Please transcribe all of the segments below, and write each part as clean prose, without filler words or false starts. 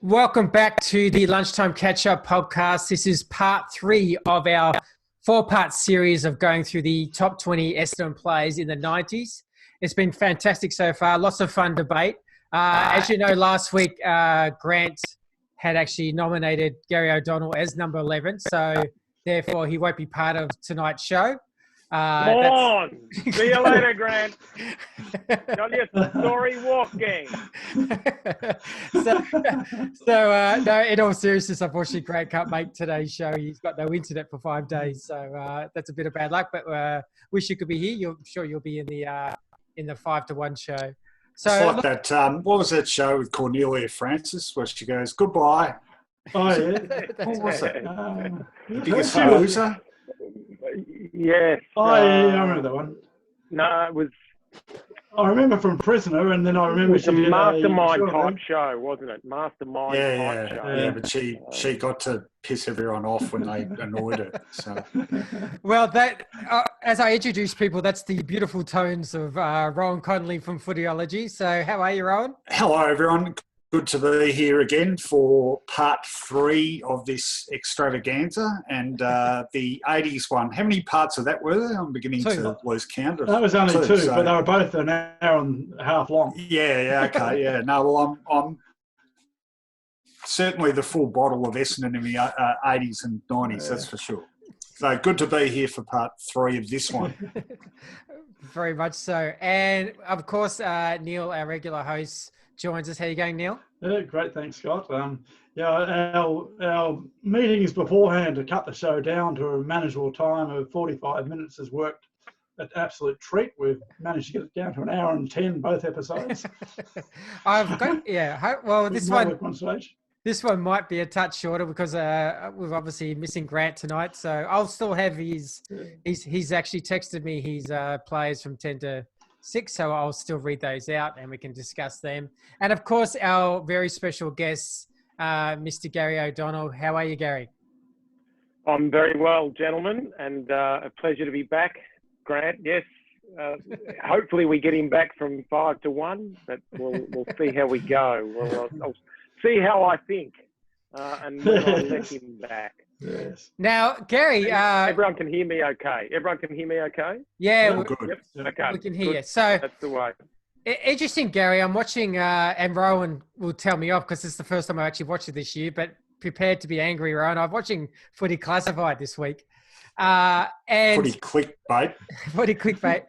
Welcome back to the Lunchtime Catch-Up podcast. This is part 3 of our 4-part series of going through the top 20 Essendon players in the 90s. It's been fantastic so far. Lots of fun debate. As you know, last week, Grant had actually nominated Gary O'Donnell as number 11, so therefore he won't be part of tonight's show. Come on. See you later, Grant. Got your story walking. No, in all seriousness, unfortunately, Grant can't make today's show. He's got no internet for 5 days, so that's a bit of bad luck. But wish you could be here. I'm sure you'll be in the 5 to 1 show. So it's like that. What was that show with Cornelia Francis where she goes goodbye? Oh yeah, what was it? Biggest Loser. Yes. Oh yeah, I remember that one. No, it was. I remember from Prisoner, and then I remember it was a mastermind type show, wasn't it? Mastermind type show. Yeah, but she got to piss everyone off when they annoyed her. So. Well, that as I introduce people, that's the beautiful tones of Rowan Connolly from Footyology. So, how are you, Rowan? Hello, everyone. Good to be here again for part 3 of this extravaganza and the 80s one. How many parts of that were there? I'm beginning to lose count. That was only 2, but they were both an hour and a half long. Yeah, okay, yeah. No, well, I'm certainly the full bottle of Essendon in the 80s and 90s, that's for sure. So good to be here for part 3 of this one. Very much so. And, of course, Neil, our regular host, joins us. How are you going, Neil? Yeah, great, thanks, Scott. Our meetings beforehand to cut the show down to a manageable time of 45 minutes has worked an absolute treat. We've managed to get it down to an hour and 10 both episodes. Well, this one might be a touch shorter because we're obviously missing Grant tonight. So I'll still have he's actually texted me his players from 10 to 6, so I'll still read those out and we can discuss them. And of course, our very special guest, Mr. Gary O'Donnell. How are you, Gary? I'm very well, gentlemen, and a pleasure to be back. Grant, yes. Hopefully we get him back from 5 to 1, but we'll see how we go. I'll see how I think, and then I'll let him back. Yes. Now, Gary... everyone can hear me okay? Everyone can hear me okay? Yeah, good. Yep. Okay. We can hear you. So, that's the way. Interesting, Gary. I'm watching, and Rowan will tell me off because it's the first time I actually watched it this year, but prepared to be angry, Rowan. I'm watching Footy Classified this week. And Footy Clickbait. Footy Clickbait.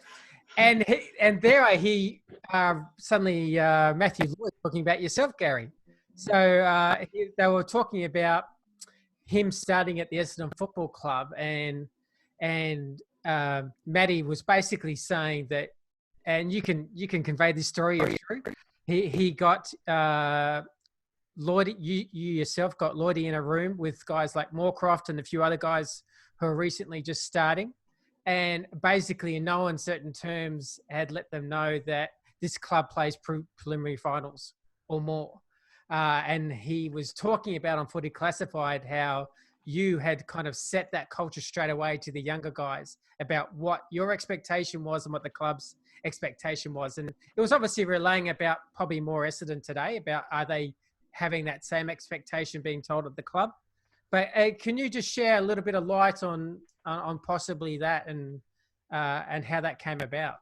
And there I hear suddenly Matthew Lloyd talking about yourself, Gary. So they were talking about him starting at the Essendon Football Club, and Matty was basically saying that, and you can convey this story if true. He got Lloyd. You yourself got Lloydie in a room with guys like Moorcroft and a few other guys who are recently just starting, and basically in no uncertain terms had let them know that this club plays preliminary finals or more. And he was talking about on Footy Classified how you had kind of set that culture straight away to the younger guys about what your expectation was and what the club's expectation was. And it was obviously relaying about probably more Essendon today about are they having that same expectation being told at the club. But can you just share a little bit of light on possibly that and how that came about?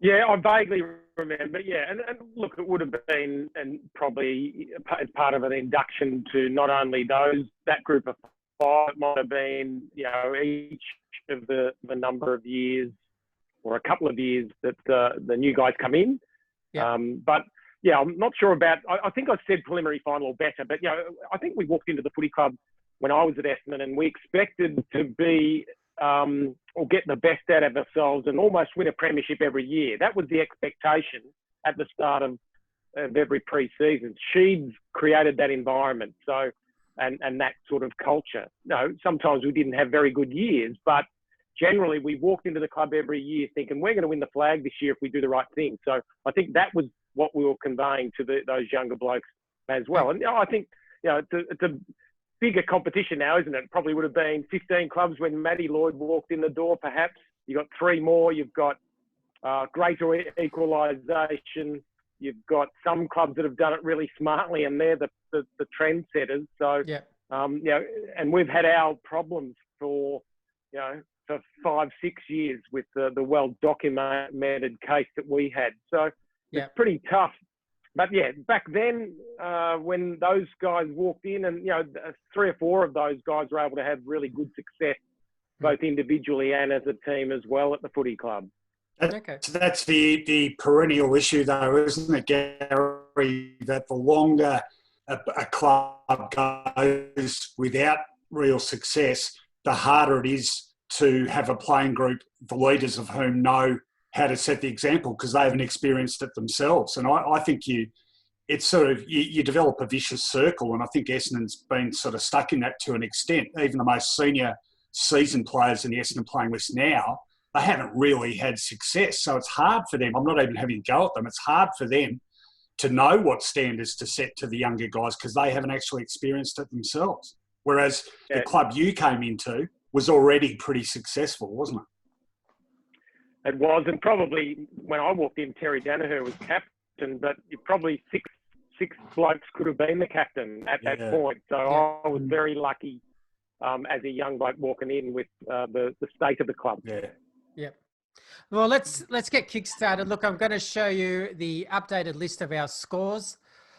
Yeah, I vaguely remember. Yeah, and look, it would have been, and probably as part of an induction to not only that group of 5, it might have been, each of the number of years or a couple of years that the new guys come in. Yeah. But yeah, I'm not sure about. I think I said preliminary final better, but I think we walked into the footy club when I was at Essendon, and we expected to be. Or get the best out of ourselves and almost win a premiership every year. That was the expectation at the start of every pre-season. Sheeds created that environment, so and that sort of culture. Sometimes we didn't have very good years, but generally we walked into the club every year thinking we're going to win the flag this year if we do the right thing. So I think that was what we were conveying to those younger blokes as well. And I think it's a bigger competition now, isn't it? Probably would have been 15 clubs when Matty Lloyd walked in the door, perhaps. You've got 3 more. You've got greater equalisation. you've got some clubs that have done it really smartly, and they're the trendsetters. So, Yeah. you know, and we've had our problems for, you know, for 5-6 years with the well documented case that we had. So Yeah. it's pretty tough. But yeah, back then, when those guys walked in, and, you know, 3 or 4 of those guys were able to have really good success, both individually and as a team as well at the footy club. Okay. So that's the perennial issue, though, isn't it, Gary? That the longer a club goes without real success, the harder it is to have a playing group, the leaders of whom know how to set the example because they haven't experienced it themselves. And I think you develop a vicious circle, and I think Essendon's been sort of stuck in that to an extent. Even the most senior seasoned players in the Essendon playing list now, they haven't really had success. So it's hard for them. I'm not even having a go at them. It's hard for them to know what standards to set to the younger guys because they haven't actually experienced it themselves. Whereas the club you came into was already pretty successful, wasn't it? It was, and probably when I walked in, Terry Danaher was captain, but probably six blokes could have been the captain at that point. So I was very lucky as a young bloke walking in with the state of the club. Yeah. Yep. Well, let's get kick-started. Look, I'm going to show you the updated list of our scores.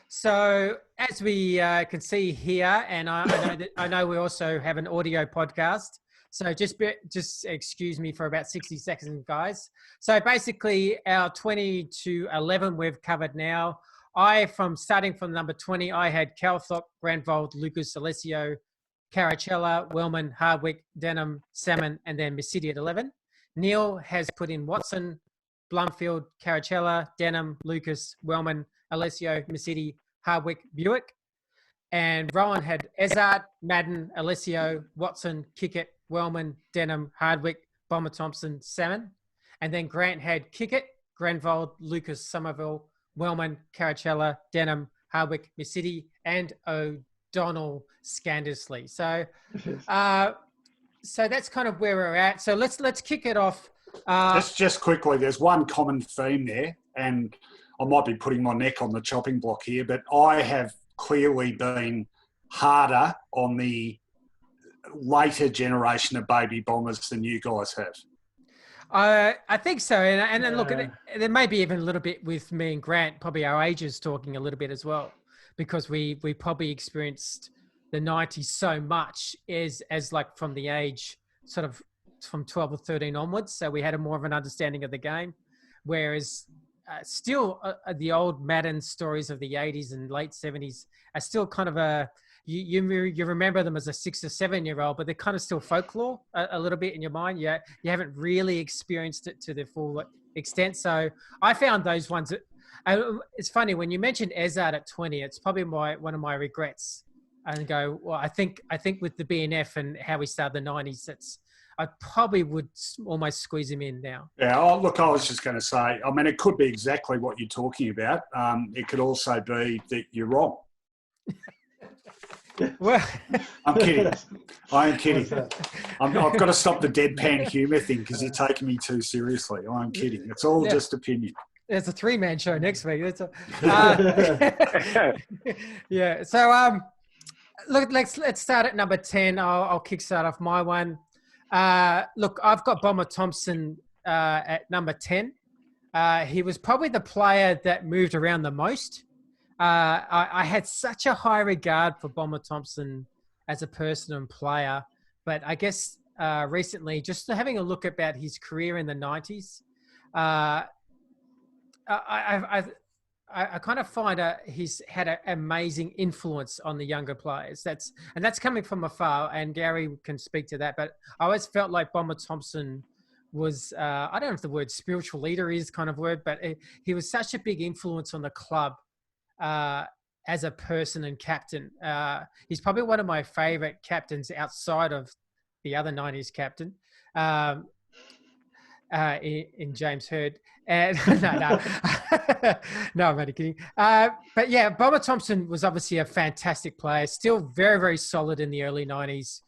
So as we can see here, and I know we also have an audio podcast. So just excuse me for about 60 seconds, guys. So basically, our 20 to 11 we've covered now. Starting from number 20, I had Calthorpe, Granvold, Lucas, Alessio, Caracella, Wellman, Hardwick, Denham, Salmon, and then Missidi at 11. Neil has put in Watson, Blumfield, Caracella, Denham, Lucas, Wellman, Alessio, Missidi, Hardwick, Buick. And Rowan had Ezard, Madden, Alessio, Watson, Kickett, Wellman, Denham, Hardwick, Bomber Thompson, Salmon. And then Grant had Kickett, Granvold, Lucas, Somerville, Wellman, Caracella, Denham, Hardwick, Missidi, and O'Donnell, Scandersley. So that's kind of where we're at. So let's kick it off. Just quickly, there's one common theme there, and I might be putting my neck on the chopping block here, but I have clearly been harder on the later generation of baby bombers than you guys have. I think so. And then look, there may be even a little bit with me and Grant, probably our ages talking a little bit as well, because we probably experienced the 90s so much as like from the age sort of from 12 or 13 onwards. So we had more of an understanding of the game, whereas still the old Madden stories of the 80s and late 70s are still kind of you remember them as a 6 or 7 year old, but they're kind of still folklore a little bit in your mind. You haven't really experienced it to the full extent. So I found those ones. It's funny when you mentioned Ezard at 20. It's probably one of my regrets. And go, well, I think with the BNF and how we started the 90s, I probably would almost squeeze him in now. Yeah, look, I was just going to say, I mean, it could be exactly what you're talking about. It could also be that you're wrong. Well, I'm kidding. I am kidding. I've got to stop the deadpan humour thing because you're taking me too seriously. I'm kidding. It's all just opinion. There's a 3-man show next week. Yeah. So, look, let's start at number 10. I'll kickstart off my one. Look, I've got Bomber Thompson at number 10. He was probably the player that moved around the most. I had such a high regard for Bomber Thompson as a person and player, but I guess recently, just having a look about his career in the 90s, I kind of find he's had an amazing influence on the younger players. That's coming from afar, and Gary can speak to that. But I always felt like Bomber Thompson was, I don't know if the word spiritual leader is kind of word, but he was such a big influence on the club as a person and captain. He's probably one of my favorite captains outside of the other 90s captain. In James Hird. And no, I'm only kidding. But yeah, Bomber Thompson was obviously a fantastic player, still very, very solid in the early 90s,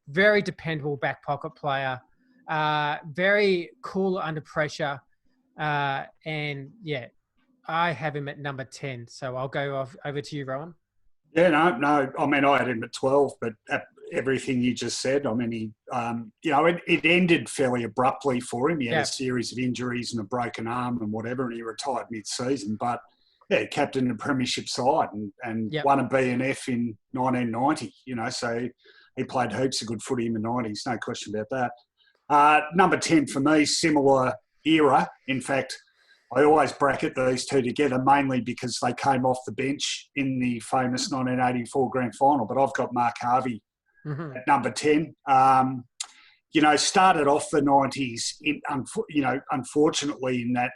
very dependable back pocket player, very cool under pressure. And yeah, I have him at number 10, so I'll go over to you, Rowan. Yeah, no. I mean, I had him at 12, but everything you just said, I mean, he, it ended fairly abruptly for him. He had a series of injuries and a broken arm and whatever, and he retired mid-season. But yeah, captained a premiership side and won a B&F in 1990. So he played heaps of good footy in the 90s, no question about that. Number 10 for me, similar era. In fact, I always bracket these two together, mainly because they came off the bench in the famous 1984 grand final. But I've got Mark Harvey at number 10. Started off the 90s, unfortunately, in that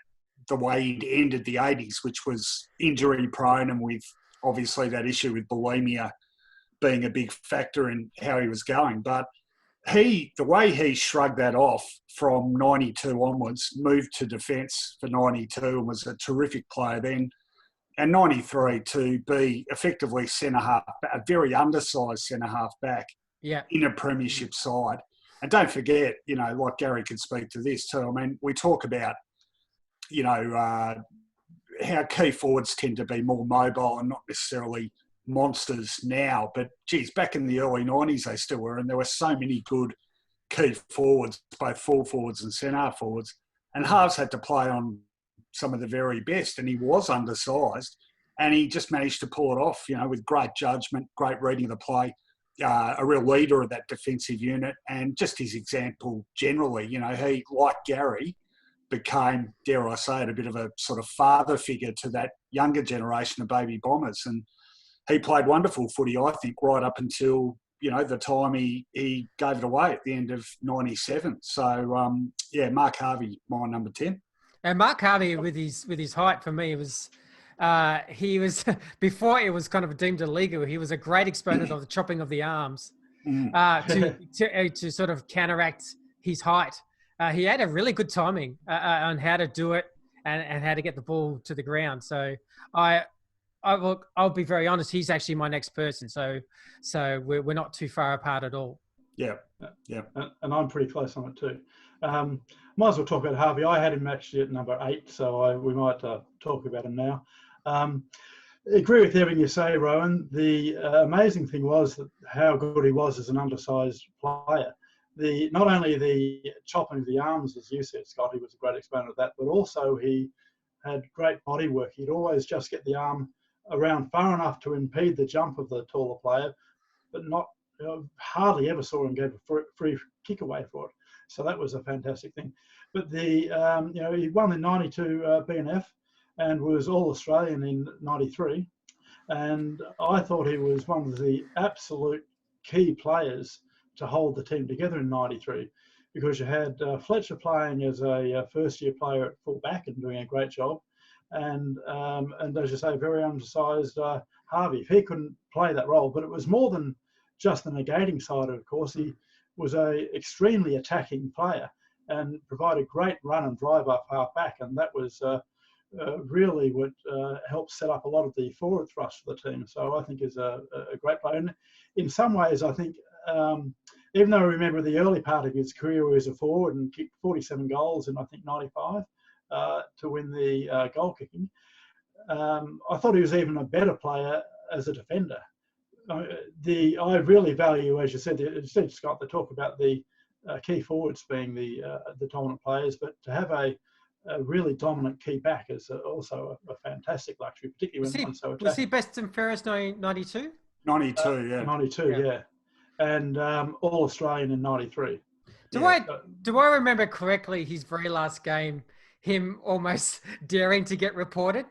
the way he'd ended the 80s, which was injury prone and with obviously that issue with bulimia being a big factor in how he was going. But the way he shrugged that off from 92 onwards, moved to defence for 92 and was a terrific player then, and 93 to be effectively centre-half, a very undersized centre-half back in a premiership side. And don't forget, like Gary could speak to this too, I mean, we talk about, how key forwards tend to be more mobile and not necessarily monsters now, but geez, back in the early 90s they still were, and there were so many good key forwards, both full forwards and centre forwards, and halves had to play on some of the very best, and he was undersized, and he just managed to pull it off, with great judgment, great reading of the play, a real leader of that defensive unit, and just his example generally, he, like Gary, became, dare I say it, a bit of a sort of father figure to that younger generation of baby bombers, and he played wonderful footy, I think, right up until, the time he gave it away at the end of 97. So, Mark Harvey, my number 10. And Mark Harvey, with his height, for me, was he was before it was kind of deemed illegal. He was a great exponent of the chopping of the arms to sort of counteract his height. He had a really good timing on how to do it and how to get the ball to the ground. So I'll be very honest. He's actually my next person. So we're not too far apart at all. Yeah. And I'm pretty close on it too. Might as well talk about Harvey. I had him actually at number 8, so we might talk about him now. Agree with everything you say, Rowan. The amazing thing was that how good he was as an undersized player. Not only the chopping of the arms, as you said, Scott, he was a great exponent of that, but also he had great body work. He'd always just get the arm around far enough to impede the jump of the taller player, but not hardly ever saw him get a free kick away for it. So that was a fantastic thing. But he won the 92 B&F and was All-Australian in 93. And I thought he was one of the absolute key players to hold the team together in 93, because you had Fletcher playing as a first-year player at full-back and doing a great job. And as you say, very undersized Harvey. He couldn't play that role, but it was more than just the negating side, of course. He was a extremely attacking player and provided great run and drive up half back, and that was really what helped set up a lot of the forward thrust for the team. So I think is a great player. And in some ways, I think, even though I remember the early part of his career where he was a forward and kicked 47 goals in, I think, 95 to win the goal kicking, I thought he was even a better player as a defender. I really value, as you said, Scott, the talk about the key forwards being the dominant players, but to have a really dominant key back is also a fantastic luxury, particularly when one's so attacking. Was he best and fairest 92? 92, yeah. 92, yeah. And All-Australian in 93. Do I remember correctly his very last game, him almost daring to get reported?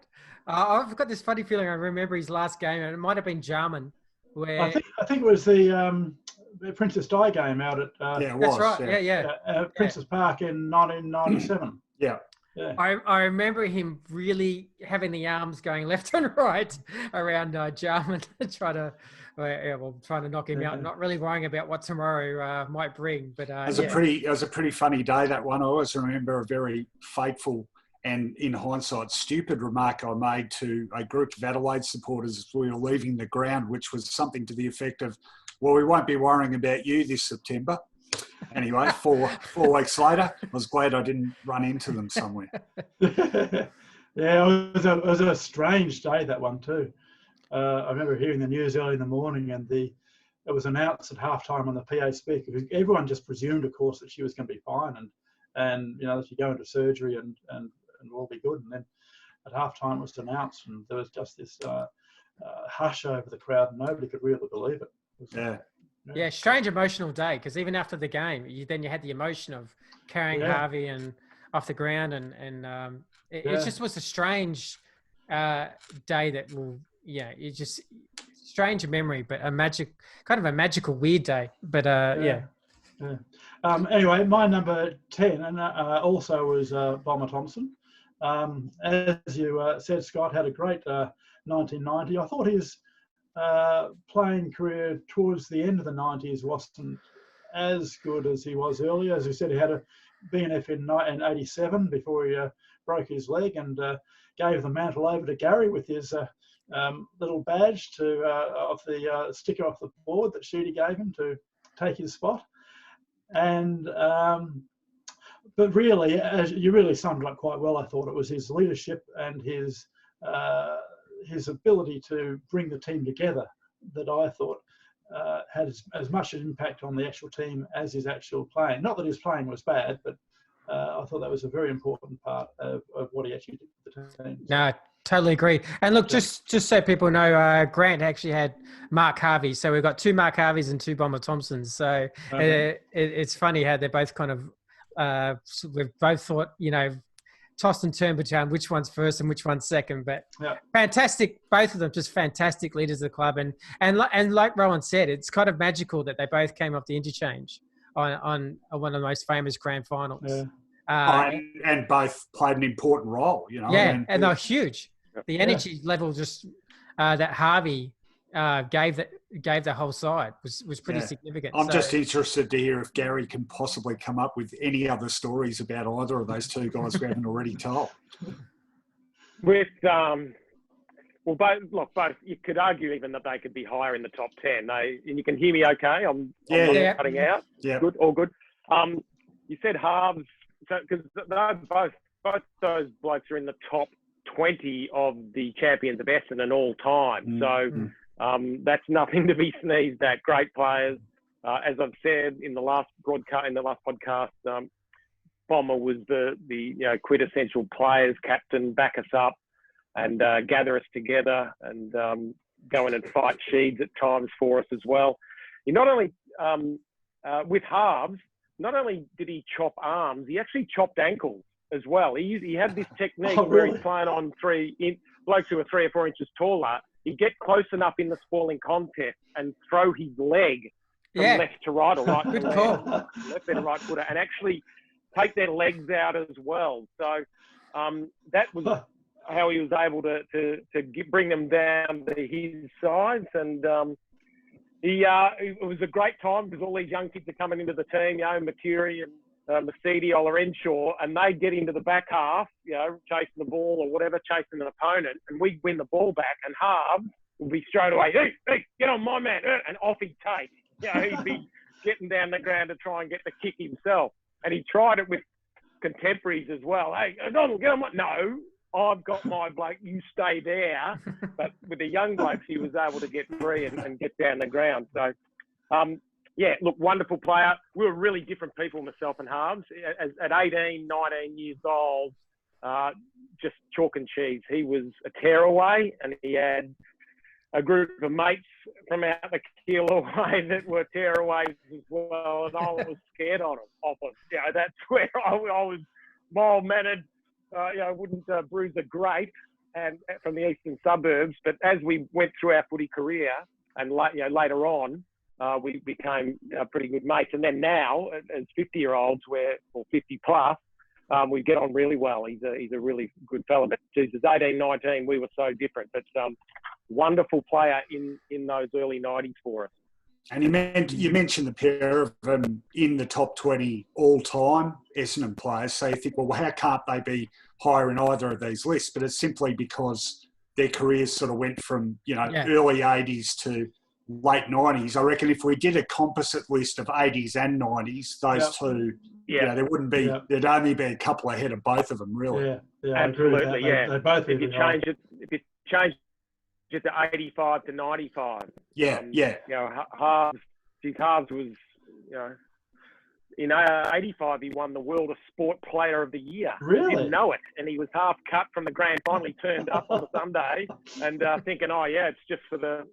I've got this funny feeling I remember his last game, and it might have been Jarman. Where I think it was the Princess Di game out at that's right. Princess Park in 1997. Yeah. I remember him really having the arms going left and right around Jarman to try to knock him out. Not really worrying about what tomorrow might bring. But it was a pretty funny day, that one. I always remember a very fateful and, in hindsight, stupid remark I made to a group of Adelaide supporters as we were leaving the ground, which was something to the effect of, well, we won't be worrying about you this September. Anyway, 4 weeks later, I was glad I didn't run into them somewhere. Yeah, it was a strange day, that one too. I remember hearing the news early in the morning, and it was announced at halftime on the PA speaker, because everyone just presumed, of course, that she was going to be fine, and that she'd go into surgery and all be good. And then at halftime it was announced, and there was just this hush over the crowd, and nobody could really believe it. Yeah, strange emotional day, because even after the game, you had the emotion of carrying Harvey and off the ground, and it just was a strange day that will, it's just strange memory, but kind of a magical, weird day. But Anyway, my number 10 and also was Bomber Thompson. As you said, Scott had a great 1990. I thought his playing career towards the end of the 90s wasn't as good as he was earlier. As you said, he had a BNF in 87 before he broke his leg, and gave the mantle over to Gary with his little badge of the sticker off the board that Sheedy gave him to take his spot. And but really, as you really summed it up quite well, I thought it was his leadership and his ability to bring the team together that I thought had as much an impact on the actual team as his actual playing. Not that his playing was bad, but I thought that was a very important part of what he actually did for the team. No, totally agree. And look, just so people know, Grant actually had Mark Harvey. So we've got 2 Mark Harveys and 2 Bomber Thompsons. So it's funny how they're both kind of, we've both thought, tossed and turned between which one's first and which one's second. But fantastic, both of them just fantastic leaders of the club. And like Rowan said, it's kind of magical that they both came off the interchange on one of the most famous grand finals. Yeah. And both played an important role, Yeah, and they're huge. The energy level just that Harvey gave the whole side was pretty significant. I'm just interested to hear if Gary can possibly come up with any other stories about either of those 2 guys we haven't already told. With both. You could argue even that they could be higher in the top 10. And you can hear me okay? I'm not cutting out. Yeah, good, all good. You said halves, because both those blokes are in the top 20 of the champions of Essendon all time. So that's nothing to be sneezed at. Great players. As I've said in the last podcast, Bomber was the quintessential players captain, back us up and gather us together and go in and fight Sheeds at times for us as well. He not only with halves, not only did he chop arms, he actually chopped ankles as well. He had this technique where he's playing on blokes who are 3 or 4 inches taller. He'd get close enough in the spalling contest and throw his leg from left to right or right to left, left and right footer, and actually take their legs out as well. So that was how he was able to bring them down to his size. And it was a great time because all these young kids are coming into the team, Maturi and Mercedes, Olorenshaw, and they get into the back half, chasing the ball or whatever, chasing an opponent, and we win the ball back, and halves will be straight away, hey, get on my man, and off he'd take. He'd be getting down the ground to try and get the kick himself. And he tried it with contemporaries as well. Hey, Donald, get on my... No, I've got my bloke, you stay there. But with the young blokes, he was able to get free and get down the ground. So, wonderful player. We were really different people, myself and Halves. At 18, 19 years old, just chalk and cheese. He was a tearaway, and he had a group of mates from out the Keilor that were tearaways as well, and I was scared off them. That's where I was mild-mannered. Wouldn't bruise a grape and from the eastern suburbs. But as we went through our footy career and later on, we became pretty good mates. And then now, as 50-year-olds, or 50 plus, we get on really well. He's a really good fella. But Jesus, 18, 19, we were so different. But wonderful player in those early 90s for us. And you mentioned the pair of them in the top 20 all-time Essendon players. So you think, well, how can't they be higher in either of these lists? But it's simply because their careers sort of went from, early 80s to late 90s. I reckon if we did a composite list of 80s and 90s, those two, there wouldn't be, there'd only be a couple ahead of both of them, really. Yeah, absolutely. They both if you change it to 85 to 95. Halves was, in 85, he won the World of Sport Player of the Year. Really? He didn't know it. And he was half cut from the grand final. He turned up on the Sunday and thinking, it's just for the,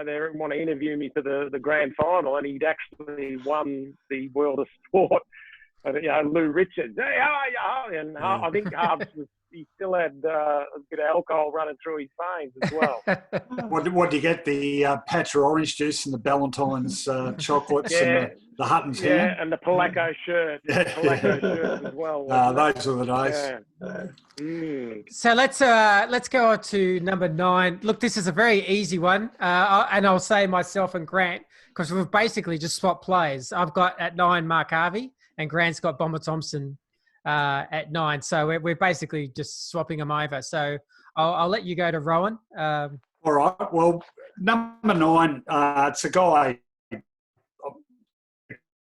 they want to interview me for the grand final. And he'd actually won the World of Sport. Lou Richards. Hey, how are you? And I think Halves he still had a bit of alcohol running through his veins as well. What do you get? The Patra orange juice and the Ballantines chocolates and the Hutton's ham? Yeah, and the Polaco shirt. Polaco shirt as well. Those are the days. Yeah. So let's go on to number 9. Look, this is a very easy one. And I'll say myself and Grant, because we've basically just swapped players. I've got at 9 Mark Harvey, and Grant's got Bomber Thompson at 9. So we're basically just swapping them over. So I'll let you go to Rowan. All right. Well, number 9, it's a guy, a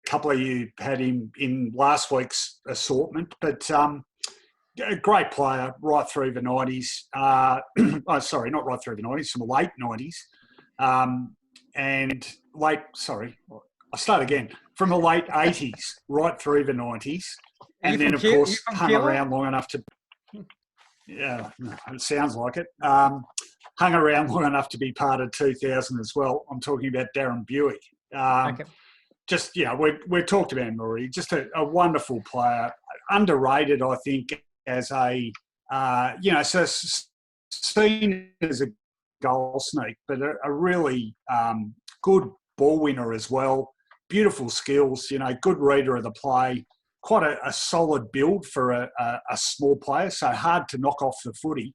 couple of you had him in last week's assortment, but a great player right through the 90s. Sorry, not right through the 90s, from the late 90s. From the late 80s right through the 90s. And then, of course, hung around long enough to... Yeah, it sounds like it. Hung around long enough to be part of 2000 as well. I'm talking about Darren Buick. Okay. Just, we've talked about him already. Just a wonderful player. Underrated, I think, as a, so seen as a goal sneak, but a really good ball winner as well. Beautiful skills, good reader of the play. Quite a solid build for a small player, so hard to knock off the footy.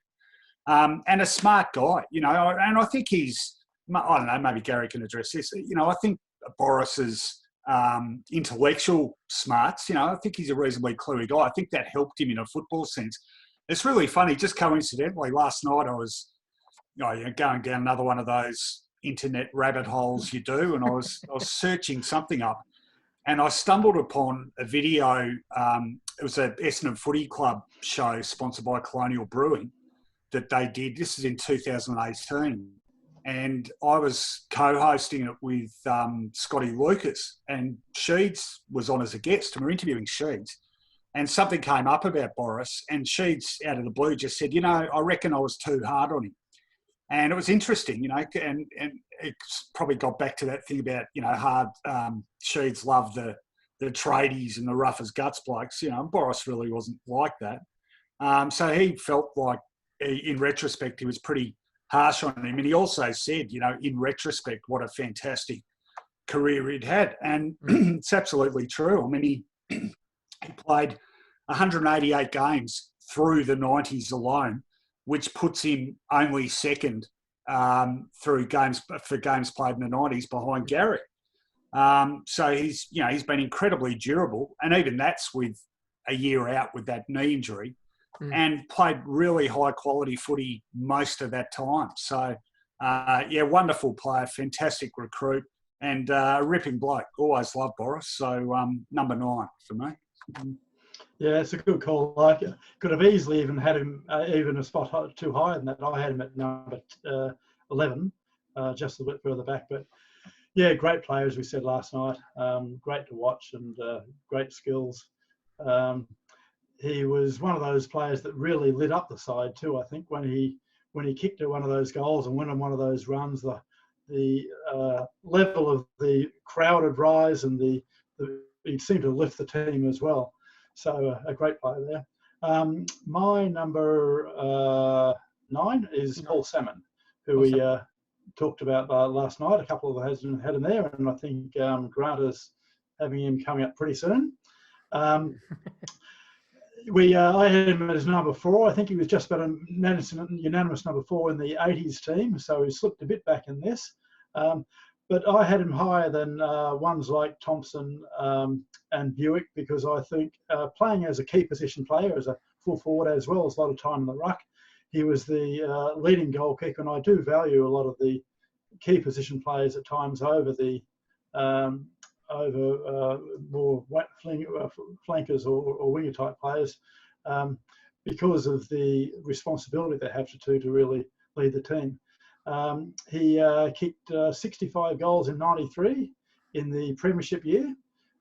And a smart guy, and I think I don't know, maybe Gary can address this. I think Boris's intellectual smarts, I think he's a reasonably cluey guy. I think that helped him in a football sense. It's really funny, just coincidentally, last night I was going down another one of those internet rabbit holes you do, and I was searching something up. And I stumbled upon a video. It was a Essendon Footy Club show sponsored by Colonial Brewing that they did. This is in 2018. And I was co-hosting it with Scotty Lucas. And Sheeds was on as a guest, and we're interviewing Sheeds. And something came up about Boris. And Sheeds, out of the blue, just said, I reckon I was too hard on him. And it was interesting, and it's probably got back to that thing about, hard, Sheeds loved the tradies and the rough as guts blokes, and Boris really wasn't like that. So he felt like, in retrospect, he was pretty harsh on him. And he also said, in retrospect, what a fantastic career he'd had. And it's absolutely true. I mean, he played 188 games through the 90s alone, which puts him only second through games played in the 90s behind Gary. So he's been incredibly durable, and even that's with a year out with that knee injury, and played really high quality footy most of that time. So wonderful player, fantastic recruit, and ripping bloke. Always loved Boris. So number 9 for me. Yeah, it's a good call. I could have easily even had him even a spot too high than that. I had him at number 11, just a bit further back. But yeah, great player, as we said last night. Great to watch and great skills. He was one of those players that really lit up the side too. I think when he kicked at one of those goals and went on one of those runs, the level of the crowd would rise, and he seemed to lift the team as well. So a great player there. My number 9 is Paul Salmon, who we talked about last night. A couple of us had him there, and I think Grant is having him coming up pretty soon. I had him as number 4. I think he was just about a unanimous number 4 in the 80s team, so he slipped a bit back in this. But I had him higher than ones like Thompson and Buick, because I think playing as a key position player, as a full forward, as well as a lot of time in the ruck, he was the leading goal kicker, and I do value a lot of the key position players at times over the more flankers or winger type players, because of the responsibility they have to really lead the team. He kicked 65 goals in '93 in the premiership year,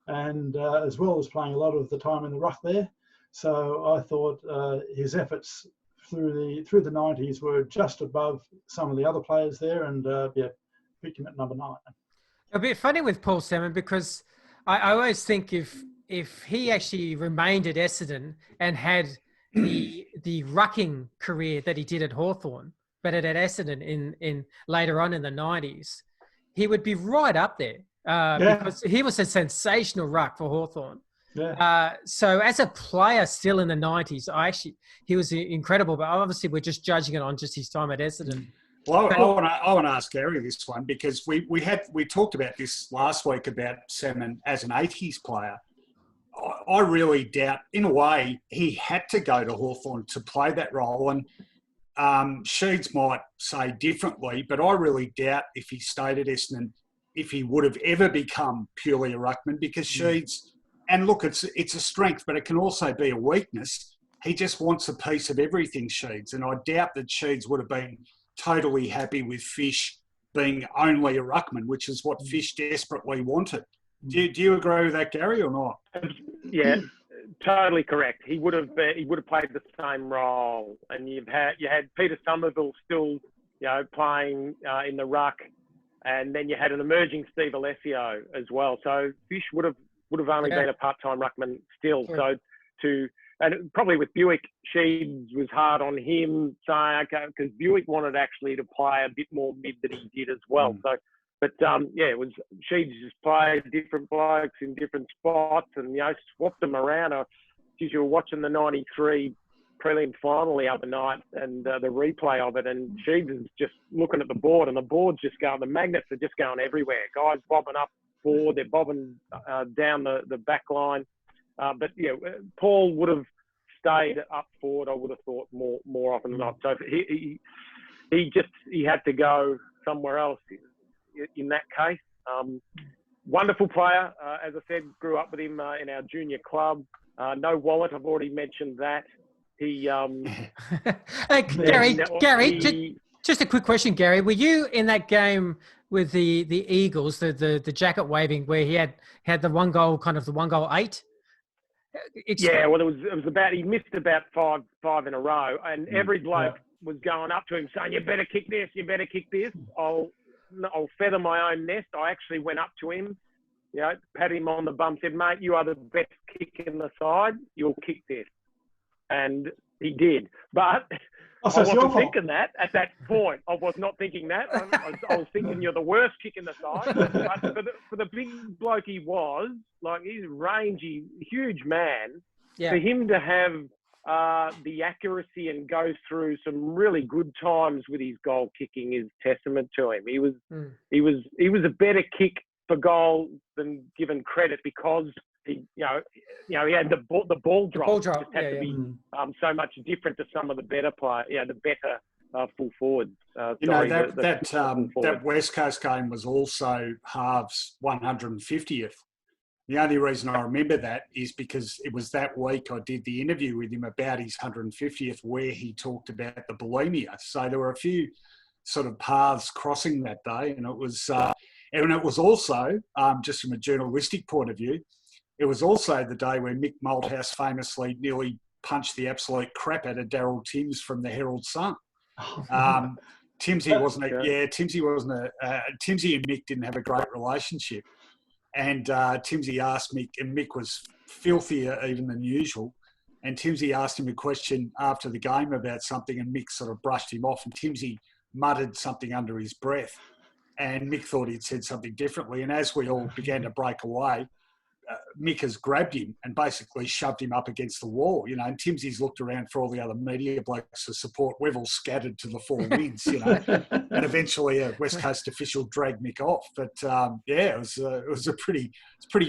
and as well as playing a lot of the time in the ruck there. So I thought his efforts through the '90s were just above some of the other players there, and picked him at number 9. A bit funny with Paul Salmon, because I always think if he actually remained at Essendon and had the rucking career that he did at Hawthorn, but at Essendon in later on in the '90s, he would be right up there because he was a sensational ruck for Hawthorn. Yeah. So as a player still in the '90s, he was incredible, but obviously we're just judging it on just his time at Essendon. Well, I want to ask Gary this one, because we talked about this last week about Salmon as an 80s player. I really doubt, in a way, he had to go to Hawthorn to play that role. And Sheeds might say differently, but I really doubt if he stayed at Essendon, if he would have ever become purely a ruckman, because Sheeds, and look, it's a strength, but it can also be a weakness. He just wants a piece of everything, Sheeds. And I doubt that Sheeds would have been totally happy with Fish being only a ruckman, which is what Fish desperately wanted. Do you agree with that, Gary, or not? Yeah, totally correct. He would have played the same role, and you had Peter Somerville still, playing in the ruck, and then you had an emerging Steve Alessio as well. So Fish would have only been a part-time ruckman still. Sure. And probably with Buick, Sheeds was hard on him, saying, okay, because Buick wanted actually to play a bit more mid than he did as well. So, but it was Sheeds just played different blokes in different spots, and swapped them around. You were watching the '93 prelim final the other night, and the replay of it, and Sheeds is just looking at the board, and the board's just going, the magnets are just going everywhere. Guys bobbing up forward, they're bobbing down the back line. But Paul would have stayed up forward, I would have thought, more often than not. So he had to go somewhere else in that case. Wonderful player, as I said, grew up with him in our junior club. No wallet, I've already mentioned that. He hey, Gary, just a quick question, Gary. Were you in that game with the Eagles, the jacket waving, where he had the one goal 8? Yeah, well, it was about, he missed about five in a row, and every bloke was going up to him saying, "You better kick this, you better kick this. I'll feather my own nest." I actually went up to him, pat him on the bum, said, "Mate, you are the best kick in the side. You'll kick this," and he did. But I wasn't thinking that at that point. I was not thinking that. I was thinking you're the worst kick in the side. But for the big bloke he was, like, he's a rangy, huge man. Yeah. For him to have the accuracy and go through some really good times with his goal kicking is testament to him. He was a better kick for goal than given credit, because he had the ball drop. Just had to be so much different to some of the better the better full forwards. That West Coast game was also Harv's 150th. The only reason I remember that is because it was that week I did the interview with him about his 150th, where he talked about the bulimia. So there were a few sort of paths crossing that day, and it was also just from a journalistic point of view. It was also the day when Mick Malthouse famously nearly punched the absolute crap out of Daryl Timms from the Herald Sun. Timsy wasn't Timsy and Mick didn't have a great relationship. And Timsy asked Mick, and Mick was filthier even than usual. And Timsy asked him a question after the game about something, and Mick sort of brushed him off, and Timsy muttered something under his breath. And Mick thought he'd said something differently. And as we all began to break away, Mick has grabbed him and basically shoved him up against the wall, and Timsy's looked around for all the other media blokes to support. We've all scattered to the four winds, and eventually a West Coast official dragged Mick off. But it was a pretty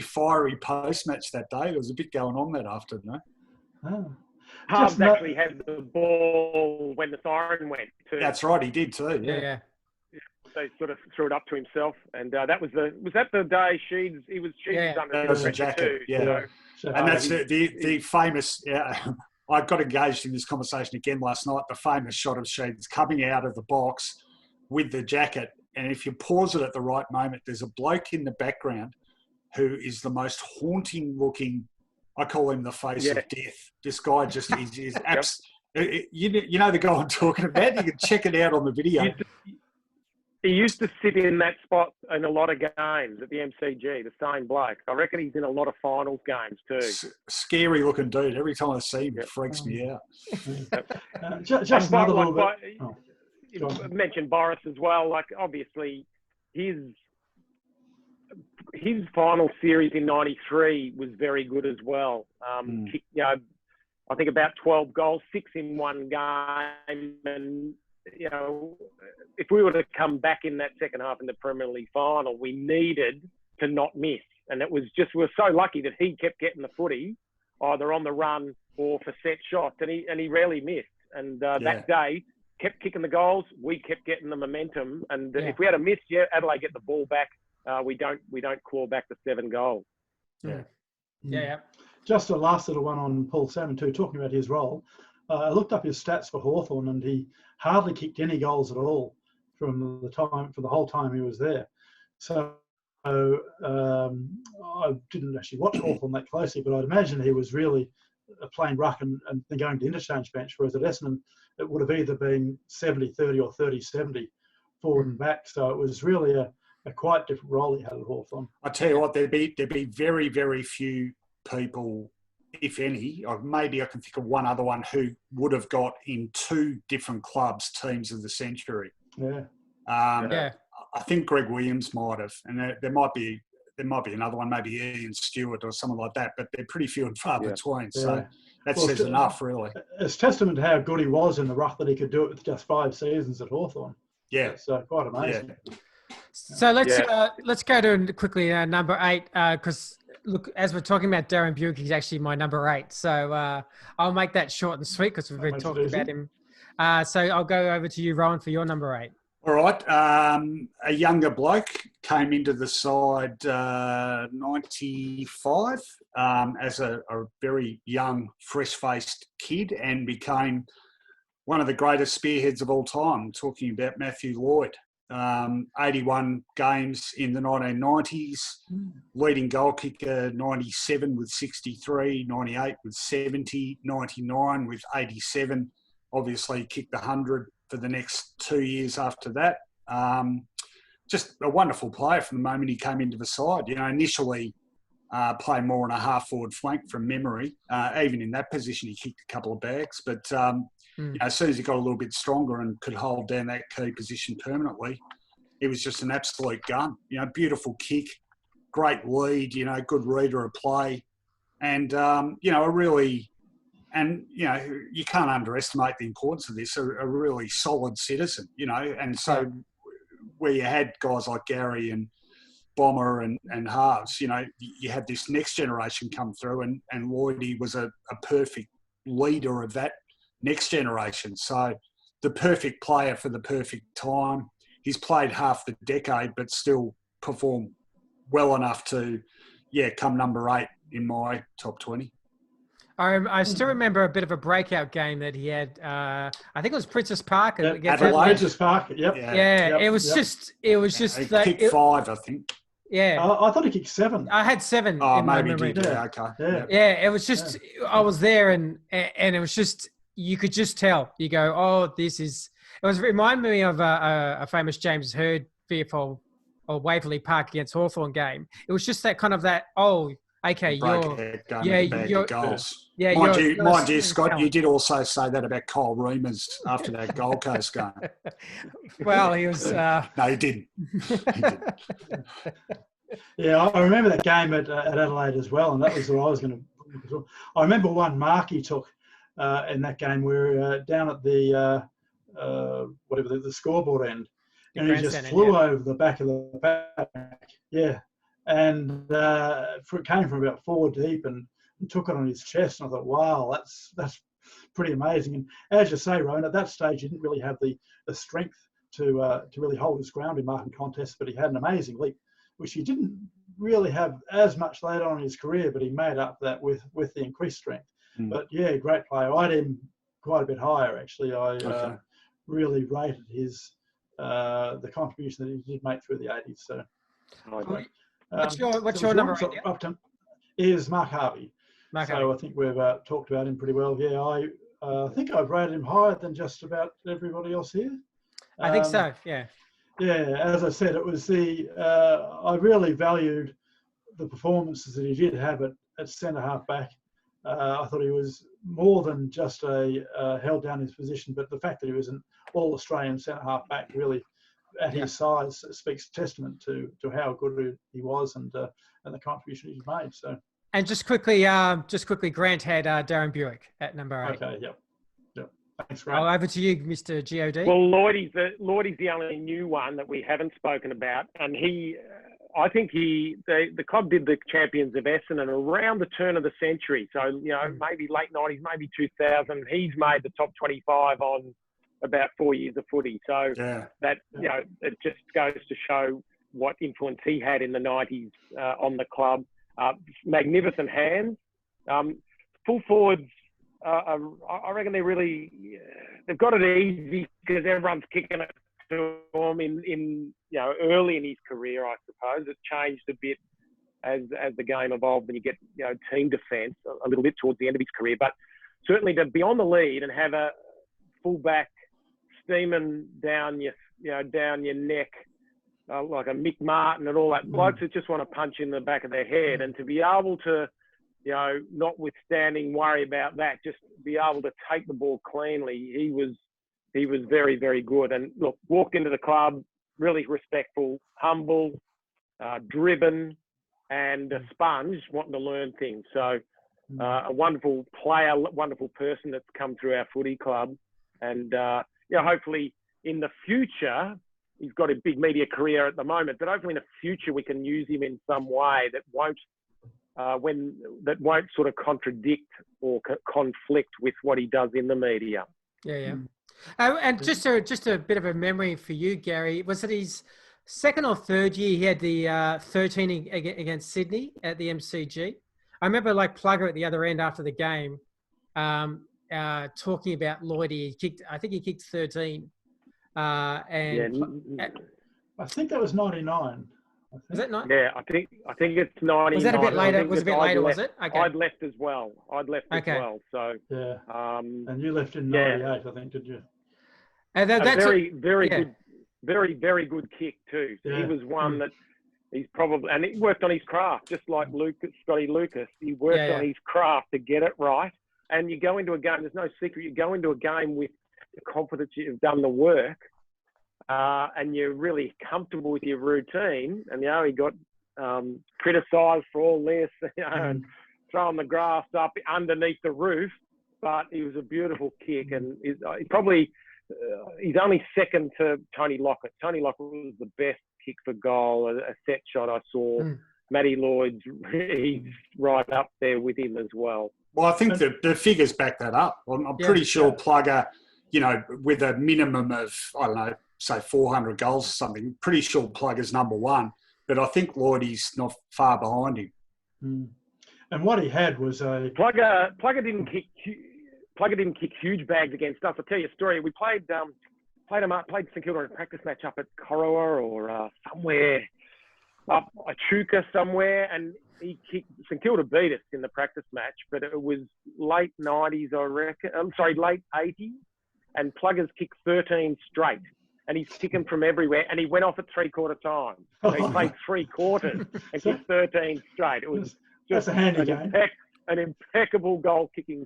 fiery post-match that day. There was a bit going on that afternoon. Harves actually had the ball when the siren went too. That's right, he did too. Yeah. they sort of threw it up to himself, and that was that the day Sheeds was under that was a jacket, too. And that's the famous. Yeah, I got engaged in this conversation again last night. The famous shot of Sheeds coming out of the box with the jacket, and if you pause it at the right moment, there's a bloke in the background who is the most haunting looking. I call him the face of death. This guy just is you know the guy I'm talking about. You can check it out on the video. He used to sit in that spot in a lot of games at the MCG, the same bloke. I reckon he's in a lot of finals games too. Scary looking dude. Every time I see him, it freaks me out. Just another little bit. You mentioned Boris as well. Like, obviously, his final series in '93 was very good as well. I think about 12 goals, 6 in one game, and if we were to come back in that second half in the Premier League final, we needed to not miss. And it was just, we're so lucky that he kept getting the footy either on the run or for set shots, and he rarely missed. And that day, kept kicking the goals, we kept getting the momentum. And if we had a miss, Adelaide get the ball back. We don't claw back the 7 goals. Yeah. Just a last little one on Paul Salmon too, talking about his role. I looked up his stats for Hawthorn, and he hardly kicked any goals at all for the whole time he was there. So I didn't actually watch Hawthorn that closely, but I'd imagine he was really playing ruck and then going to interchange bench, whereas at Essendon it would have either been 70-30 or 30-70 forward and back. So it was really a quite different role he had at Hawthorn. I tell you what, there'd be very, very few people, if any, or maybe I can think of one other one who would have got in 2 different clubs teams of the century. I think Greg Williams might have, and there might be another one, maybe Ian Stewart or someone like that, but they're pretty few and far between. So that says enough, really. It's testament to how good he was in the ruck that he could do it with just 5 seasons at Hawthorn. Yeah, it's quite amazing. Yeah. So let's go to quickly number 8 because. Look, as we're talking about Darren Buick, he's actually my number 8. So I'll make that short and sweet because we've been talking about him. So I'll go over to you, Rowan, for your number 8. All right. A younger bloke came into the side 95 as a very young, fresh-faced kid and became one of the greatest spearheads of all time, talking about Matthew Lloyd. 81 games in the 1990s, leading goal kicker 97 with 63, 98 with 70, 99 with 87. Obviously kicked 100 for the next 2 years after that. Just a wonderful player from the moment he came into the side. Initially playing more on a half-forward flank from memory. Even in that position, he kicked a couple of bags. But as soon as he got a little bit stronger and could hold down that key position permanently, he was just an absolute gun. Beautiful kick, great lead, good reader of play. And, you can't underestimate the importance of this, a really solid citizen, And so where you had guys like Gary and Bomber and Harves, you had this next generation come through and Lloydie was a perfect leader of that next generation. So the perfect player for the perfect time. He's played half the decade, but still performed well enough to, come number 8 in my top 20. I still remember a bit of a breakout game that he had. I think it was Princess Park. Adelaide. Princess Park, yep. Yeah, it was just he kicked 5, I think. Yeah. I thought he kicked 7. I had 7 in my memory. Okay. Yeah, it was just, I was there and it was just, you could just tell. You go, it reminded me of a famous James Hird VFL or Waverley Park against Hawthorn game. It was just that kind of that, goals. Yeah, mind you, Scott, you did also say that about Kyle Reimers after that Gold Coast game. Well, he was... No, he didn't. Yeah, I remember that game at Adelaide as well, and that was what I was going to... I remember one mark he took in that game. We were down at the the scoreboard end, and he just flew over the back of the back. Yeah, and it came from about 4 deep and took it on his chest. And I thought, wow, that's pretty amazing. And as you say, Rowan, at that stage, you didn't really have the strength to really hold his ground in marking contests, but he had an amazing leap, which he didn't really have as much later on in his career, but he made up that with the increased strength. But yeah, great player. I had him quite a bit higher, actually. I really rated his the contribution that he did make through the 80s. So, what's your number? Up to is Mark Harvey. Harvey. I think we've talked about him pretty well. Yeah, I think I've rated him higher than just about everybody else here. I think so. Yeah. Yeah, as I said, it was I really valued the performances that he did have at centre half back. I thought he was more than just held down his position, but the fact that he was an all-Australian centre half back really, at his size, speaks testament to how good he was and the contribution he made. So. And just quickly, Grant had Darren Buick at number 8. Okay. Yep. Thanks, Grant. Over to you, Mr. God. Well, Lloydie's the only new one that we haven't spoken about, and I think the club did the Champions of Essendon around the turn of the century. So, maybe late 90s, maybe 2000. He's made the top 25 on about 4 years of footy. So it just goes to show what influence he had in the 90s on the club. Magnificent hands. Full forwards, I reckon they've got it easy because everyone's kicking it to him in early in his career, I suppose. It changed a bit as the game evolved and you get, team defence a little bit towards the end of his career. But certainly to be on the lead and have a fullback steaming down your neck like a Mick Martin and all that, blokes that just want to punch in the back of their head, and to be able to, notwithstanding worry about that, just be able to take the ball cleanly. He was very, very good. And look, walked into the club, really respectful, humble, driven, and a sponge, wanting to learn things. So a wonderful player, wonderful person that's come through our footy club. And, hopefully in the future, he's got a big media career at the moment, but hopefully in the future we can use him in some way that won't sort of contradict or conflict with what he does in the media. Yeah. And just a bit of a memory for you, Gary. Was it his second or third year he had the 13 against Sydney at the MCG? I remember Plugger at the other end after the game talking about Lloydie. I think he kicked 13. I think that was 99. Was that not? Yeah, I think it's 99. Was that a bit later? Was it? Okay. I'd left as well. So yeah. And you left in 98, I think, did you? And that's very good, very, very good kick too. Yeah. He was one that he's probably, and he worked on his craft, just like Scotty Lucas. He worked on his craft to get it right. And you go into a game, there's no secret, you go into a game with the confidence you've done the work, and you're really comfortable with your routine. And, he got criticised for all this, and throwing the grass up underneath the roof. But it was a beautiful kick, and he's only second to Tony Lockett. Tony Lockett was the best kick for goal, a set shot I saw. Matty Lloyd's, he's right up there with him as well. Well, I think the figures back that up. I'm pretty sure Plugger, with a minimum of, I don't know, say 400 goals or something, pretty sure Plugger's number one. But I think Lloydie's not far behind him. And what he had was a... Plugger didn't kick huge bags against us. I'll tell you a story. We played St Kilda in a practice match up at Corowa or somewhere up Echuca somewhere, and he kicked. St Kilda beat us in the practice match, but it was late 90s, I reckon. Late 80s, and Plugger's kicked 13 straight, and he's kicking from everywhere, and he went off at 3/4 time. So he played 3 quarters and kicked 13 straight. It was just a handy game. An impeccable goal kicking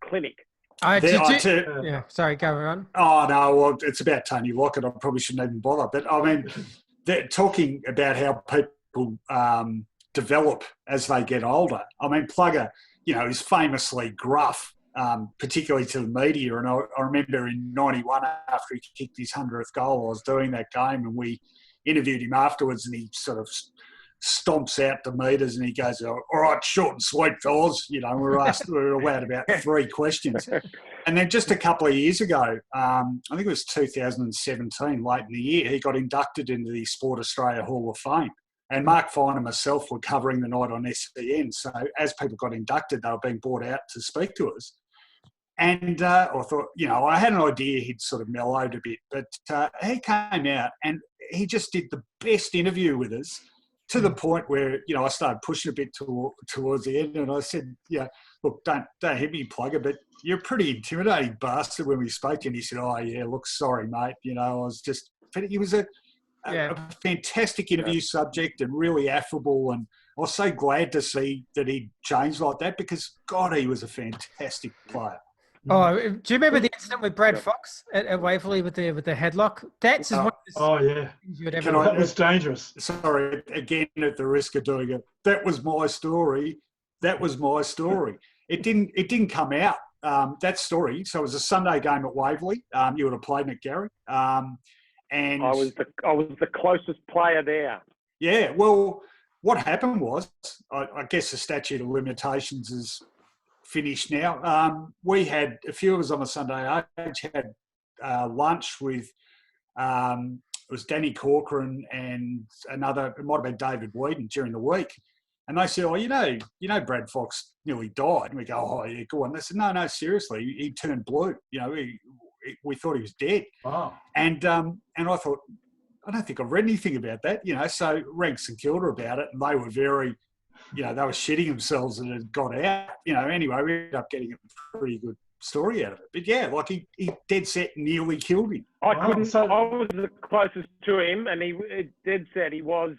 clinic. Sorry, go on. Oh, no, well, it's about Tony Lockett. I probably shouldn't even bother. But, I mean, they're talking about how people develop as they get older. I mean, Plugger, is famously gruff, particularly to the media. And I remember in 91, after he kicked his 100th goal, I was doing that game and we interviewed him afterwards, and he sort of stomps out to meet us and he goes, "All right, short and sweet, fellas." You know, we were allowed about 3 questions. And then just a couple of years ago, I think it was 2017, late in the year, he got inducted into the Sport Australia Hall of Fame. And Mark Fine and myself were covering the night on SEN. So as people got inducted, they were being brought out to speak to us. And I thought, you know, I had an idea he'd sort of mellowed a bit, but he came out and he just did the best interview with us, to the point where, you know, I started pushing a bit towards the end, and I said, yeah, look, don't hit me, Plugger, but you're a pretty intimidating bastard when we spoke to you. And he said, oh, yeah, look, sorry, mate. You know, I was just, he was a fantastic interview subject and really affable. And I was so glad to see that he changed like that, because, God, he was a fantastic player. Oh, do you remember the incident with Brad Fox at Waverley with the headlock? That's one of the things you would ever. That was dangerous. Sorry, again, at the risk of doing it, that was my story. It didn't come out, that story. So it was a Sunday game at Waverley. You would have played in it, Gary. And I was the closest player there. Yeah. Well, what happened was, I guess the statute of limitations is finished now. We had a few of us on a Sunday age had lunch with it was Danny Corcoran and another, it might have been David Whedon during the week, and they said, "Oh, you know, Brad Fox nearly died." And we go, "Oh yeah, go on." They said, "No, seriously, he turned blue. You know, we thought he was dead." Wow. And I thought, I don't think I've read anything about that. You know, so rang St Kilda about it, and they were very. You know, they were shitting themselves that it had got out. You know, anyway, we ended up getting a pretty good story out of it. But yeah, like he dead set nearly killed him. I was the closest to him, and he dead set he was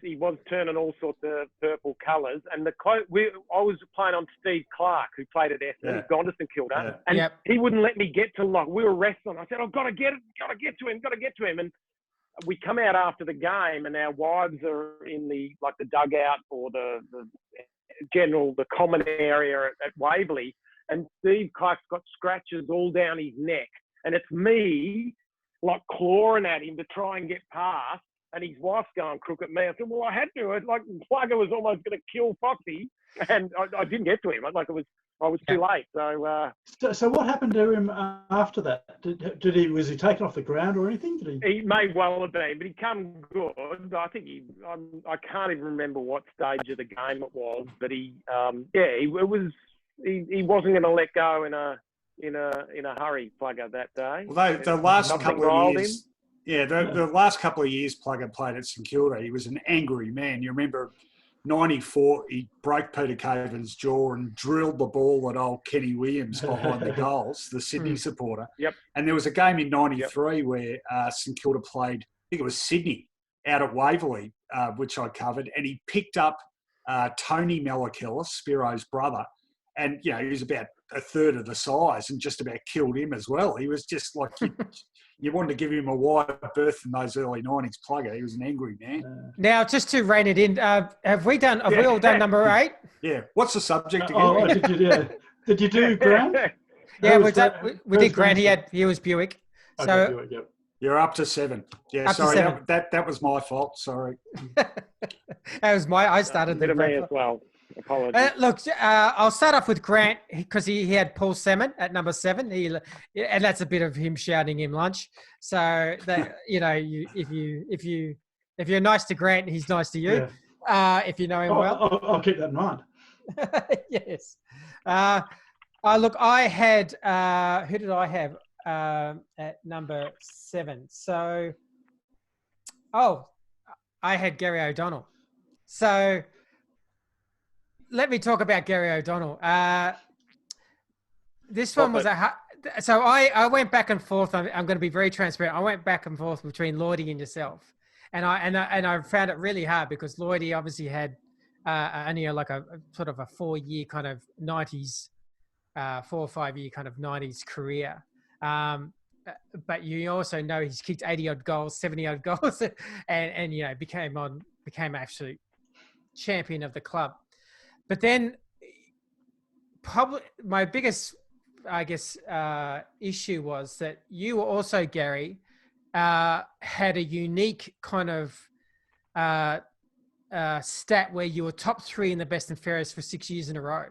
turning all sorts of purple colours. And I was playing on Steve Clark, who played at Essendon. He's gone to St Kilda, and he wouldn't let me get to we were wrestling. I said, "I've got to get to him." And we come out after the game, and our wives are in the dugout or the common area at Waverley, and Steve Clark's got scratches all down his neck, and it's me clawing at him to try and get past, and his wife's going crook at me. I said, "Well, I had to. Plugger was almost going to kill Foxy, and I didn't get to him. I was too late." So what happened to him after that? Was he taken off the ground or anything? He may well have been, but he come good. I think I can't even remember what stage of the game it was, but he wasn't going to let go in a hurry, Plugger, that day. Well, the last couple of years, the last couple of years Plugger played at St Kilda, he was an angry man. You remember 94, he broke Peter Caven's jaw and drilled the ball at old Kenny Williams behind the goals, the Sydney supporter. Yep. And there was a game in 93 where St Kilda played, I think it was Sydney, out at Waverley, which I covered, and he picked up Tony Melakillis, Spiro's brother, and, you know, he was about a third of the size and just about killed him as well. He was just like... You wanted to give him a wide berth in those early 90s, Plugger. He was an angry man. Now, just to rein it in, have we all done number 8? Yeah. What's the subject again? Did you do Grant? Yeah, we did Grant. He was Buick. Okay, So Buick, yep. You're up to 7. Yeah, Up to sorry. 7. That was my fault. Sorry. I started bit the of me as well. Apologies. Look, I'll start off with Grant because he had Paul Salmon at number 7. And that's a bit of him shouting him lunch. So that if you're nice to Grant, he's nice to you. Yeah. If you know him well, I'll keep that in mind. Yes. Look, I had who did I have at number 7? So, I had Gary O'Donnell. So. Let me talk about Gary O'Donnell. This one was so I went back and forth. I'm going to be very transparent. I went back and forth between Lloydie and yourself, and I found it really hard because Lloydie obviously had only a sort of a 4-year kind of 90s, 4 or 5 year kind of 90s career. But you also know he's kicked 80 odd goals, 70 odd goals, and you know became absolute champion of the club. But then, my biggest, I guess, issue was that you also, Gary, had a unique kind of stat where you were top 3 in the best and fairest for 6 years in a row,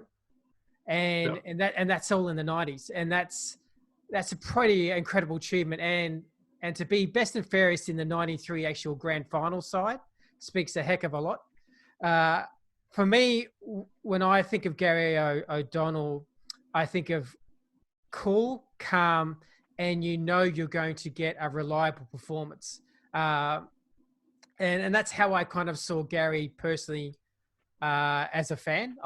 and that's all in the 90s, and that's a pretty incredible achievement, and to be best and fairest in the 93 actual grand final side speaks a heck of a lot. For me, when I think of Gary O'Donnell, I think of cool, calm, and you're going to get a reliable performance. And that's how I kind of saw Gary personally as a fan.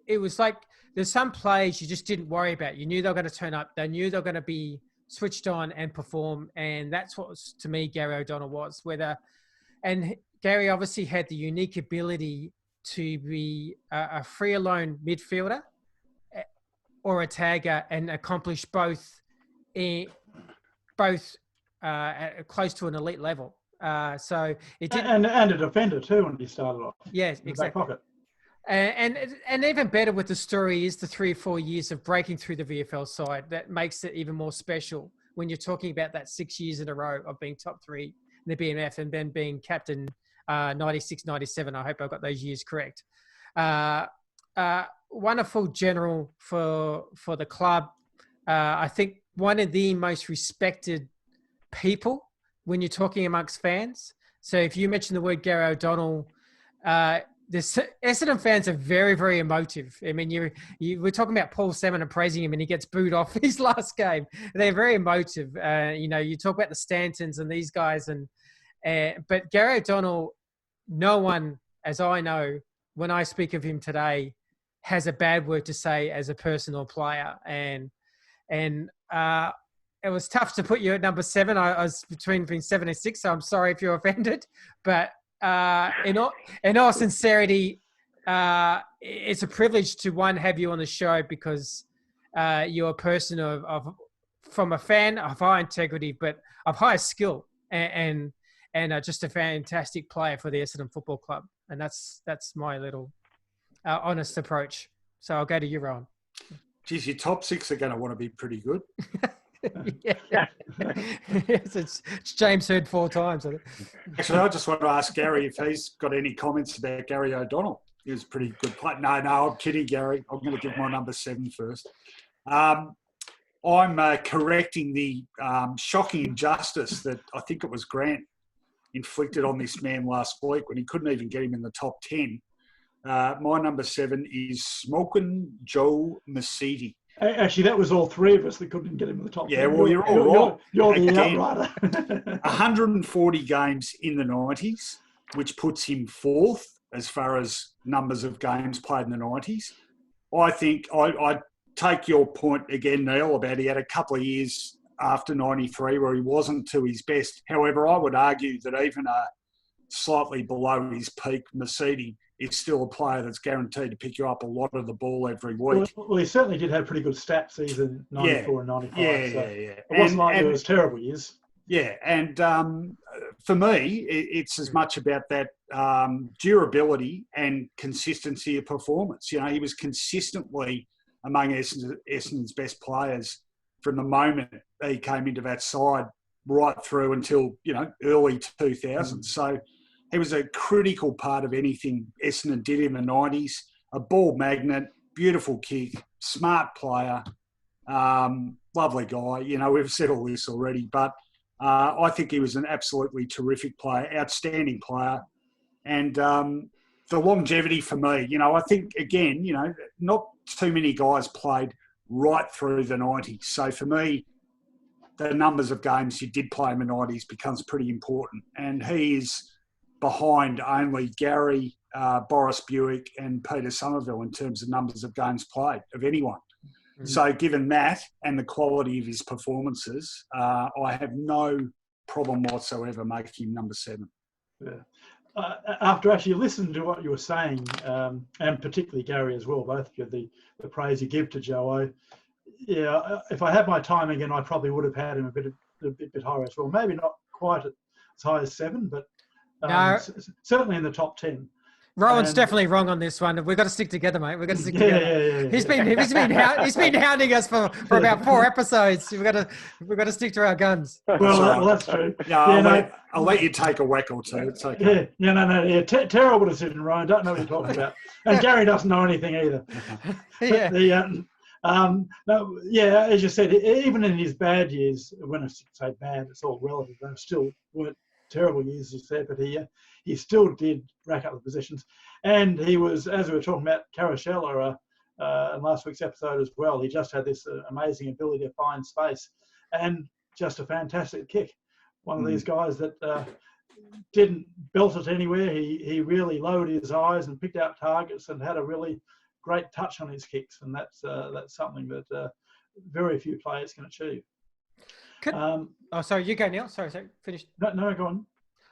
It was like there's some plays you just didn't worry about. You knew they were going to turn up. They knew they were going to be switched on and perform. And that's what, to me, Gary O'Donnell was. And Gary obviously had the unique ability to be a free-alone midfielder or a tagger and accomplish both at close to an elite level. So it did, and a defender too when he started off. Yes, exactly. And even better with the story is the 3 or 4 years of breaking through the VFL side. That makes it even more special when you're talking about that 6 years in a row of being top 3 in the BMF and then being captain 96, 97. I hope I got those years correct. Wonderful general for the club. I think one of the most respected people when you're talking amongst fans. So if you mention the word Gary O'Donnell, the Essendon fans are very, very emotive. I mean, we're talking about Paul Salmon and praising him and he gets booed off his last game. They're very emotive. You talk about the Stantons and these guys, but Gary O'Donnell, no one, as I know, when I speak of him today, has a bad word to say as a person or player. And it was tough to put you at number 7. I was between being 7 and 6, so I'm sorry if you're offended. But in all sincerity, it's a privilege to have you on the show because you're a person from a fan of high integrity, but of high skill and just a fantastic player for the Essendon Football Club. And that's my little honest approach. So I'll go to you, Rowan. Geez, your top 6 are going to want to be pretty good. Yes, it's James heard 4 times. Actually, I just want to ask Gary if he's got any comments about Gary O'Donnell. He was a pretty good player. No, I'm kidding, Gary. I'm going to give my number 7 first. I'm correcting the shocking injustice that I think it was Grant inflicted on this man last week when he couldn't even get him in the top 10. My number 7 is Smokin' Joe Mesiti. Actually, that was all 3 of us that couldn't get him in the top 10. Yeah, well, you're all right. You're the outrider. 140 games in the 90s, which puts him 4th as far as numbers of games played in the 90s. I think I take your point again, Neil, about he had a couple of years after 93 where he wasn't to his best. However, I would argue that even slightly below his peak, Mesiti is still a player that's guaranteed to pick you up a lot of the ball every week. Well, he certainly did have pretty good stats season 94 and 95. Yeah. It wasn't like it was terrible years. Yeah, and for me, it's as much about that durability and consistency of performance. You know, he was consistently among Essendon's best players from the moment he came into that side right through until, early 2000s. So he was a critical part of anything Essendon did in the 90s. A ball magnet, beautiful kick, smart player, lovely guy. We've said all this already, but I think he was an absolutely terrific player, outstanding player. And the longevity for me, I think, again, not too many guys played right through the 90s. So for me, the numbers of games you did play in the 90s becomes pretty important. And he is behind only Gary, Boris Buick and Peter Somerville in terms of numbers of games played of anyone. Mm-hmm. So given that and the quality of his performances, I have no problem whatsoever making him number 7. Yeah. After actually listening to what you were saying, and particularly Gary as well, both of you, the praise you give to Joe, yeah, if I had my time again, I probably would have had him a bit higher as well. Maybe not quite as high as 7, but certainly in the top 10. Rowan's And- definitely wrong on this one. We've got to stick together, mate. We've got to stick Yeah, together. yeah, yeah. He's been hounding us for about 4 episodes. We've got to stick to our guns. Well, that's true. Yeah, Yeah, I'll let you take a whack or two. It's okay. Yeah. Terrible decision, Ryan. Don't know what you're talking about. And Gary doesn't know anything either. Yeah. No, yeah, as you said, even in his bad years, when I say bad, it's all relative. They still weren't terrible years, as you said, but he still did rack up the positions. And he was, as we were talking about Carosella in last week's episode as well, he just had this amazing ability to find space and just a fantastic kick. One of these guys that didn't belt it anywhere. He really lowered his eyes and picked out targets and had a really great touch on his kicks, and that's something that very few players can achieve. Sorry, you go, Neil. Sorry, finish. No, go on.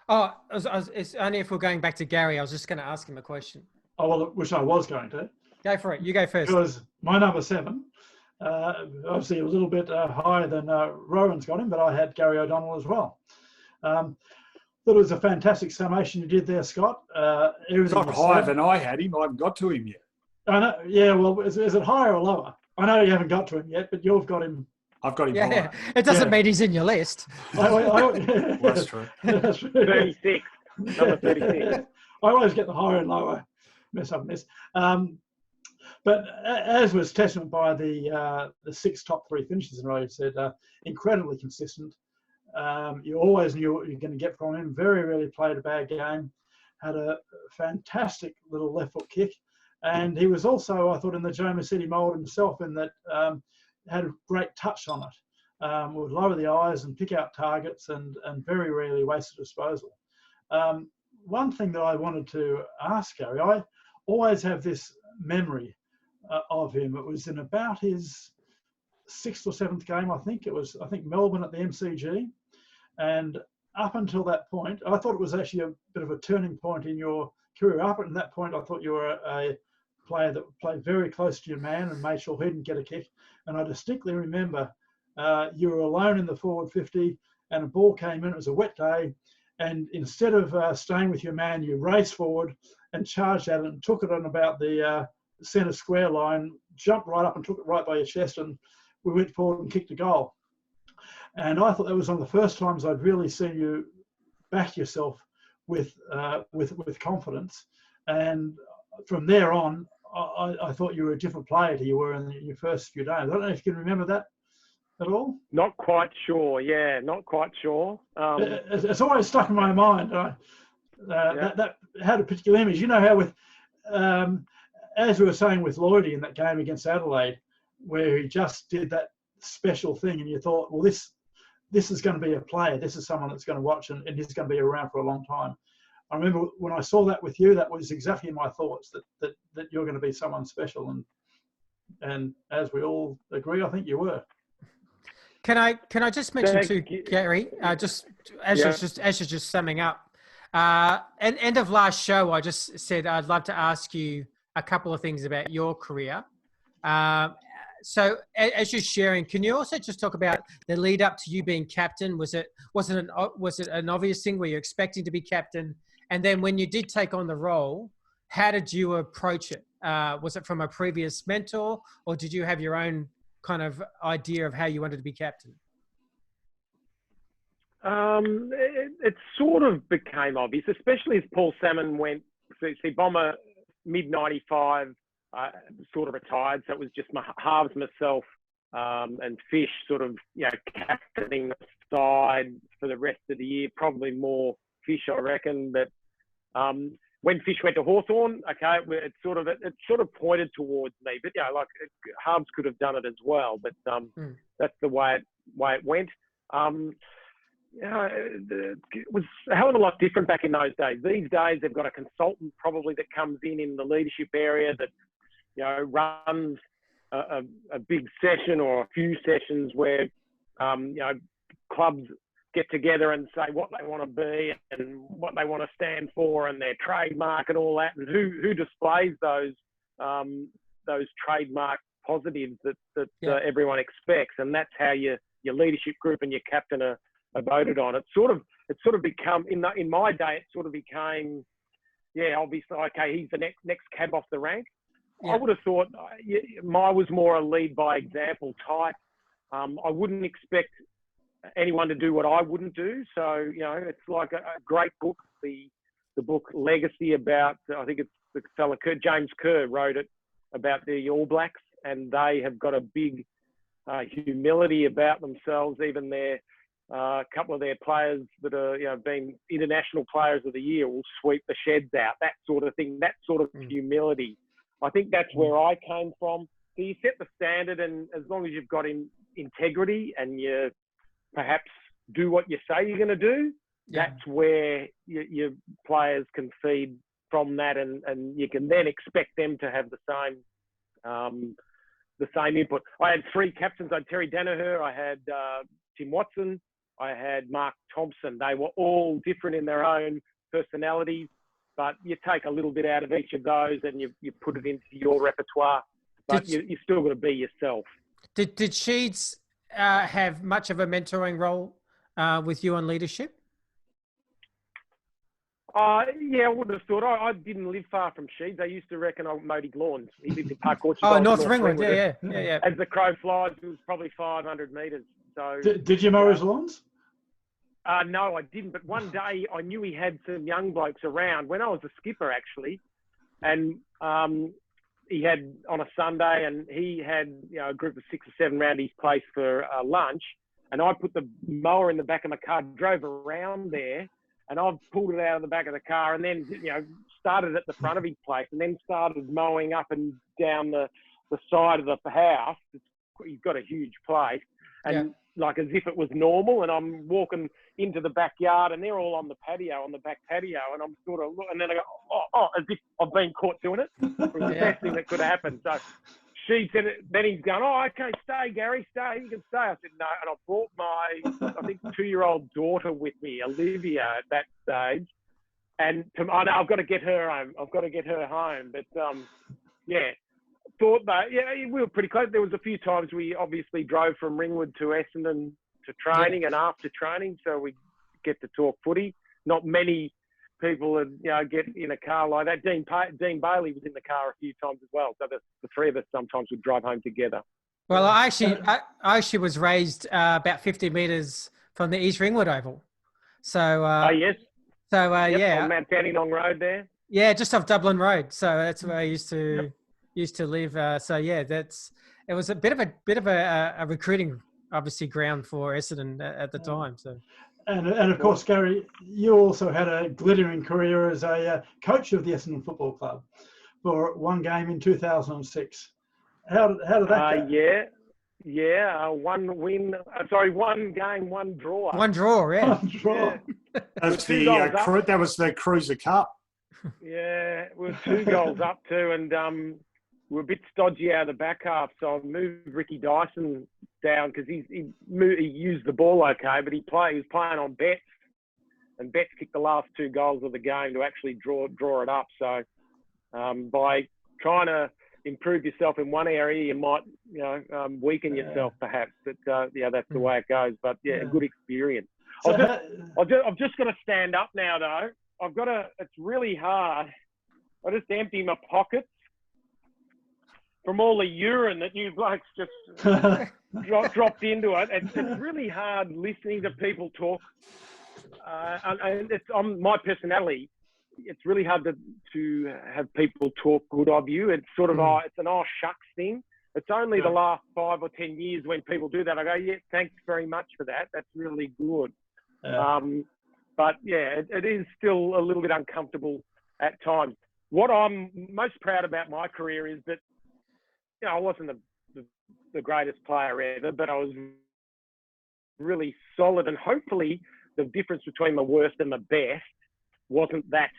Oh, it's only if we're going back to Gary. I was just going to ask him a question. Oh, well, which I was going to. Go for it. You go first. Because my number 7, obviously a little bit higher than Rowan's got him, but I had Gary O'Donnell as well. Thought it was a fantastic summation you did there, Scott. It's not higher than I had him. I haven't got to him yet. I know. Yeah, well, is it higher or lower? I know you haven't got to him yet, but you've got him. I've got him Yeah, higher. it doesn't mean he's in your list. That's true. 36. Number 36. I always get the higher and lower mess up in this. But as was testament by the 6 top 3 finishes in a row, you said, incredibly consistent. You always knew what you're going to get from him. Very rarely played a bad game. Had a fantastic little left foot kick. And he was also, I thought, in the Joma City mould himself in that had a great touch on it. Would lower the eyes and pick out targets and very rarely waste a disposal. One thing that I wanted to ask Gary, I always have this memory of him. It was in about his 6th or 7th game, I think. It was, Melbourne at the MCG. And up until that point, I thought it was actually a bit of a turning point in your career. Up until that point, I thought you were a player that played very close to your man and made sure he didn't get a kick. And I distinctly remember you were alone in the forward 50 and a ball came in. It was a wet day. And instead of staying with your man, you raced forward and charged at it and took it on about the centre square line, jumped right up and took it right by your chest, and we went forward and kicked a goal. And I thought that was one of the first times I'd really seen you back yourself with confidence. And from there on, I thought you were a different player to you were in your first few days. I don't know if you can remember that at all. Not quite sure. Yeah, not quite sure. It's always stuck in my mind. That had a particular image. You know how with, as we were saying with Lloydie in that game against Adelaide, where he just did that special thing, and you thought, well, this is going to be a player. This is someone that's going to watch, and he's going to be around for a long time. I remember when I saw that with you, that was exactly my thoughts, that you're going to be someone special, and as we all agree, I think you were. Can I just mention to Gary, just as you're just summing up, end of last show, I just said I'd love to ask you a couple of things about your career. So as you're sharing, can you also just talk about the lead up to you being captain? Was it an obvious thing? Were you expecting to be captain? And then when you did take on the role, how did you approach it? Was it from a previous mentor, or did you have your own kind of idea of how you wanted to be captain? It sort of became obvious, especially as Paul Salmon went. See, Bomber mid-95 sort of retired, so it was just halves myself and Fish sort of captaining the side for the rest of the year. Probably more Fish, I reckon. But when Fish went to Hawthorn, okay, it sort of pointed towards me. But Harbs could have done it as well. But that's the way it went. It was a hell of a lot different back in those days. These days, they've got a consultant probably that comes in the leadership area that runs a big session or a few sessions where clubs get together and say what they want to be and what they want to stand for and their trademark and all that, and who displays those trademark positives that everyone expects, and that's how your leadership group and your captain are voted on. It sort of become in my day. It sort of became yeah, obviously, okay, he's the next cab off the rank. Yeah. I would have thought Mai was more a lead by example type. I wouldn't expect anyone to do what I wouldn't do. So, it's like a great book, the book Legacy, about, I think it's the fella James Kerr wrote it, about the All Blacks, and they have got a big humility about themselves. Even a couple of their players that are, been international players of the year will sweep the sheds out, that sort of thing, that sort of humility. I think that's where I came from. So you set the standard, and as long as you've got integrity and you perhaps do what you say you're going to do, that's where your players can feed from that, and you can then expect them to have the same input. I had 3 captains. I had Terry Danaher, I had Tim Watson, I had Mark Thompson. They were all different in their own personalities, but you take a little bit out of each of those and you put it into your repertoire, but you still got to be yourself. Did Sheeds have much of a mentoring role with you on leadership? Yeah, I would have thought. I didn't live far from Sheeds. I used to reckon I mowed his lawns. He lived in Park Orchard. Oh, North Ringwood. Yeah. As the crow flies, it was probably 500 metres. So did you mow his lawns? No, I didn't. But one day I knew he had some young blokes around when I was a skipper, actually. And he had on a Sunday, and he had a group of 6 or 7 round his place for lunch. And I put the mower in the back of my car, drove around there, and I've pulled it out of the back of the car, and then started at the front of his place, and then started mowing up and down the side of the house. He's got a huge place, and like as if it was normal. And I'm walking into the backyard, and they're all on the back patio, and I'm sort of, and then I go, oh, as if I've been caught doing it. It was the best thing that could have happened. So she said, then he's going, oh, okay, stay, Gary, stay. You can stay. I said, no. And I brought my, I think, 2-year-old daughter with me, Olivia, at that stage. And I've got to get her home. But, thought that, we were pretty close. There was a few times we obviously drove from Ringwood to Essendon to training and after training, so we get to talk footy. Not many people would, get in a car like that. Dean Bailey was in the car a few times as well. So the 3 of us sometimes would drive home together. Well, I actually was raised about 50 metres from the East Ringwood Oval. So, yes. So, on Mount Dandenong Road there. Yeah, just off Dublin Road. So that's where I used to live. It was a bit of a recruiting, obviously, ground for Essendon at the time. So. And of course, Gary, you also had a glittering career as a coach of the Essendon Football Club for one game in 2006. How did that go? 1 win. One game, 1 draw. 1 draw, yeah. 1 draw. Yeah. That was the Cruiser Cup. Yeah, we were 2 goals up too, and we were a bit stodgy out of the back half, so I moved Ricky Dyson down because he used the ball okay, but he was playing on Betts, and Betts kicked the last 2 goals of the game to actually draw it up. So by trying to improve yourself in one area, you might weaken yourself perhaps. But that's the way it goes. But a good experience. So I've just got to stand up now though. It's really hard. I just empty my pockets from all the urine that you blokes just dropped into it. It's really hard listening to people talk. And it's on my personality. It's really hard to have people talk good of you. It's sort of it's an shucks thing. It's only the last 5 or 10 years when people do that, I go, yeah, thanks very much for that. That's really good. But it is still a little bit uncomfortable at times. What I'm most proud about my career is that, I wasn't the greatest player ever, but I was really solid. And hopefully the difference between the worst and the best wasn't that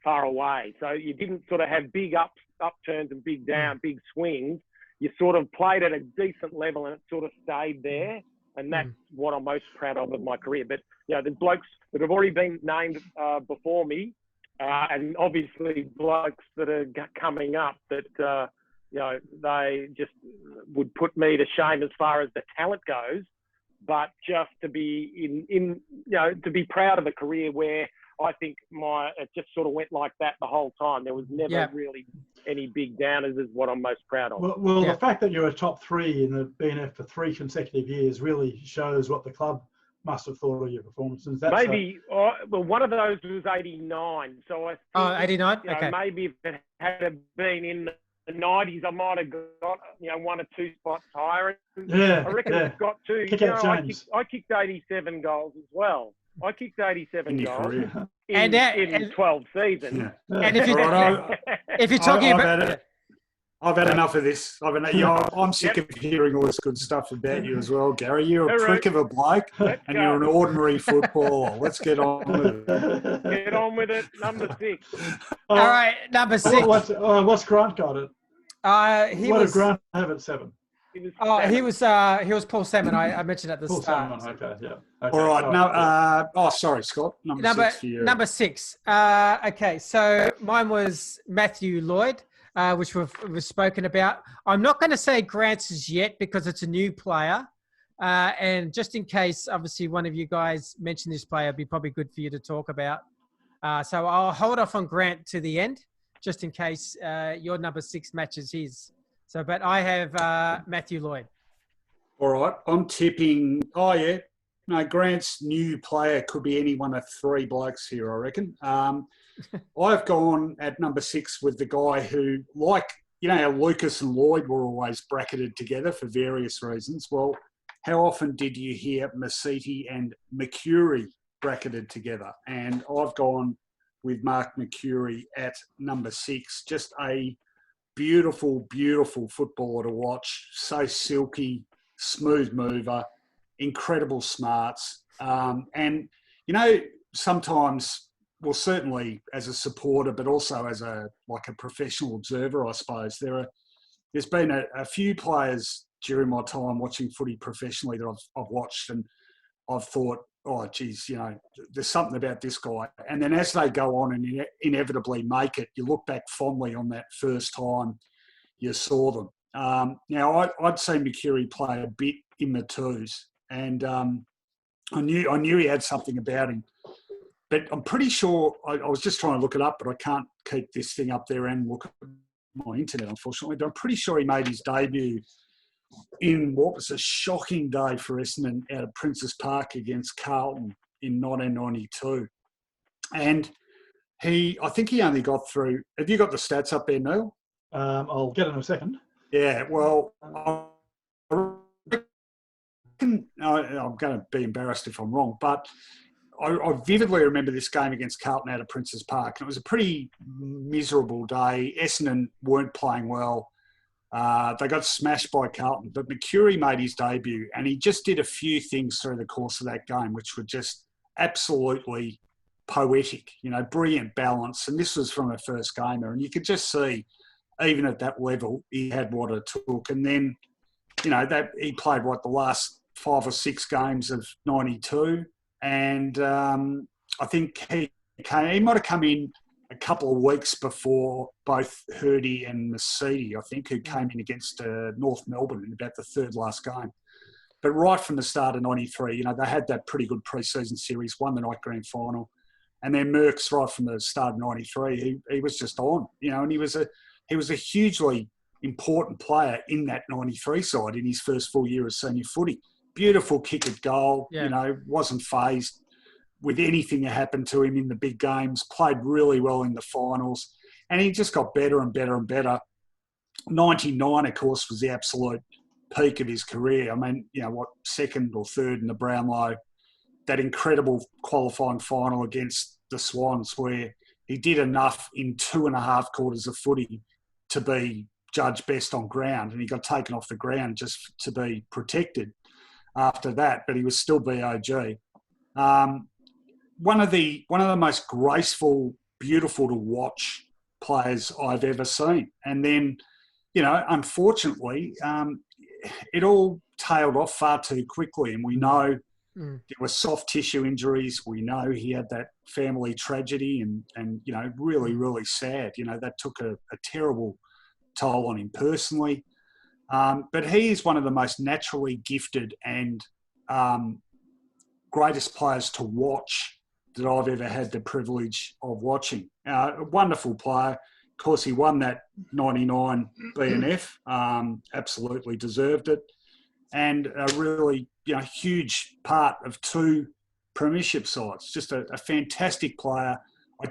far away. So you didn't sort of have big upturns and big swings. You sort of played at a decent level and it sort of stayed there. And that's what I'm most proud of my career. But, there's blokes that have already been named before me, and obviously blokes that are coming up that, they just would put me to shame as far as the talent goes. But just to be to be proud of a career where I think it just sort of went like that the whole time. There was never really any big downers is what I'm most proud of. Well, the fact that you're a top 3 in the BNF for 3 consecutive years really shows what the club must have thought of your performances. Maybe, well, one of those was 89. So I think, 89? Okay. Maybe if it had been in the 90s, I might have got, 1 or 2 spots higher. Yeah, I reckon it's got to. I kicked 87 goals as well. I kicked 87 goals in 12 seasons. Yeah. And if you're talking about... I've had enough of this. I'm sick of hearing all this good stuff about you as well, Gary. You're a prick of a bloke, and you're an ordinary footballer. Let's get on with it. Get on with it. Number 6. All right, number 6. What's Grant got it? Did Grant have at 7? He was Paul Salmon. I mentioned at the start. Paul Salmon, okay, yeah. Okay. All right, sorry, Scott. Number 6 for you. Number 6. Okay, so mine was Matthew Lloyd. Which we've spoken about. I'm not going to say Grant's as yet because it's a new player. And just in case, obviously, one of you guys mentioned this player, it'd be probably good for you to talk about. So I'll hold off on Grant to the end, just in case your number 6 matches his. So, but I have Matthew Lloyd. All right, I'm tipping. Oh, yeah. No, Grant's new player could be any one of 3 blokes here, I reckon. I've gone at number 6 with the guy who, like, how Lucas and Lloyd were always bracketed together for various reasons. Well, how often did you hear Masiti and Mercury bracketed together? And I've gone with Mark Mercury at number 6. Just a beautiful, beautiful footballer to watch. So silky, smooth mover, incredible smarts. And, sometimes... Well, certainly as a supporter, but also as a professional observer, I suppose. There's been a few players during my time watching footy professionally that I've watched, and I've thought, oh, geez, there's something about this guy. And then as they go on and inevitably make it, you look back fondly on that first time you saw them. Now, I'd seen Mercury play a bit in the twos, and I knew he had something about him. But I'm pretty sure, I was just trying to look it up, but I can't keep this thing up there and look at my internet, unfortunately. But I'm pretty sure he made his debut in what was a shocking day for Essendon out of Princes Park against Carlton in 1992. And I think he only got through... Have you got the stats up there, Neil? I'll get it in a second. Yeah, well, I'm going to be embarrassed if I'm wrong, but... I vividly remember this game against Carlton out of Princes Park, and it was a pretty miserable day. Essendon weren't playing well. They got smashed by Carlton, but Mercury made his debut, and he just did a few things through the course of that game, which were just absolutely poetic, brilliant balance. And this was from a first gamer, and you could just see, even at that level, he had what it took. And then, he played, the last 5 or 6 games of 92. And I think he might have come in a couple of weeks before both Hurdy and Masiti, I think, who came in against North Melbourne in about the third last game. But right from the start of 93, they had that pretty good pre-season series, won the night grand final. And then Merckx, right from the start of 93, he was just on, and he was a hugely important player in that 93 side in his first full year of senior footy. Beautiful kick at goal, wasn't fazed with anything that happened to him in the big games, played really well in the finals, and he just got better and better and better. 99, of course, was the absolute peak of his career. I mean, second or third in the Brownlow, that incredible qualifying final against the Swans where he did enough in 2.5 quarters of footy to be judged best on ground, and he got taken off the ground just to be protected after that, but he was still BOG. One of the most graceful, beautiful to watch players I've ever seen. And then, unfortunately, it all tailed off far too quickly. And we know there were soft tissue injuries. We know he had that family tragedy and really, really sad. That took a terrible toll on him personally. But he is one of the most naturally gifted and greatest players to watch that I've ever had the privilege of watching. A wonderful player. Of course, he won that 99 BNF, absolutely deserved it. And a really huge part of 2 premiership sides. Just a fantastic player. I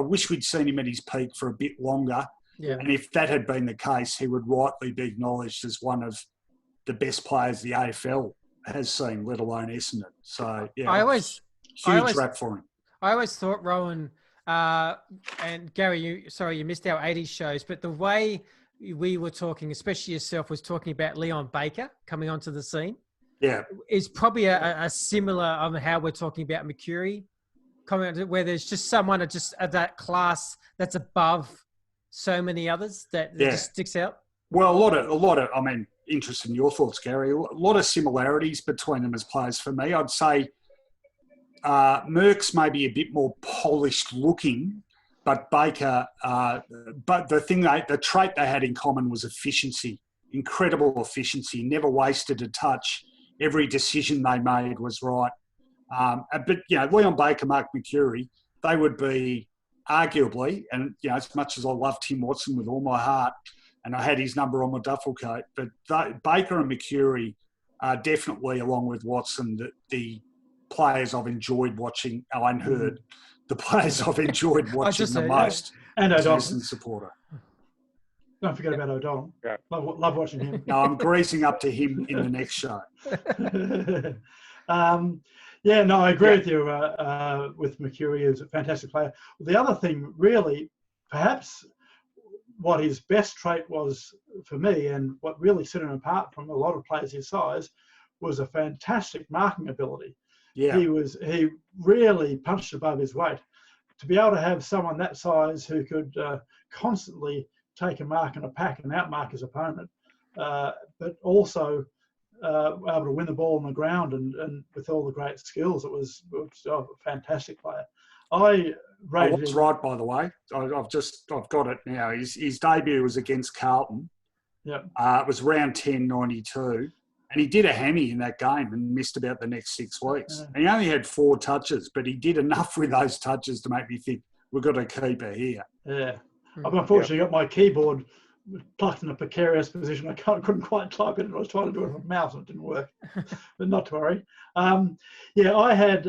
wish we'd seen him at his peak for a bit longer. Yeah. And if that had been the case, he would rightly be acknowledged as one of the best players the AFL has seen, let alone Essendon. So, yeah, huge rap for him. I always thought, Rowan, and Gary, you missed our 80s shows, but the way we were talking, especially yourself, was talking about Leon Baker coming onto the scene. Yeah. Is probably a similar on how we're talking about Mercury, where there's just someone just of that class that's above so many others that just sticks out. Well, a lot of, I mean, interested in your thoughts, Gary. A lot of similarities between them as players for me. I'd say Merck's maybe a bit more polished looking, but Baker, but the trait they had in common was efficiency, incredible efficiency, never wasted a touch. Every decision they made was right. But, Leon Baker, Mark Mercury, they would be arguably, and, as much as I love Tim Watson with all my heart, and I had his number on my duffel coat, but Baker and Mercury are definitely, along with Watson, the players I've enjoyed watching, and heard, the players I've enjoyed watching the most. And as O'Donnell. a supporter. Don't forget about O'Donnell. Yeah. Love watching him. No, I'm greasing up to him in the next show. I agree with you with Mercury. He's a fantastic player. The other thing, really, perhaps what his best trait was for me, and what really set him apart from a lot of players his size, was a fantastic marking ability. Yeah. He really punched above his weight. To be able to have someone that size who could constantly take a mark in a pack and outmark his opponent, but also able to win the ball on the ground and with all the great skills, it was a fantastic player. I was right, by the way. I've got it now. His debut was against Carlton. Yep. It was round 10, 92. And he did a hammy in that game and missed about the next 6 weeks. Yeah. And he only had 4 touches, but he did enough with those touches to make me think, we've got a keeper here. Yeah. I've unfortunately got my keyboard plucked in a precarious position. I couldn't quite type it. I was trying to do it with my mouse and it didn't work. But not to worry. I had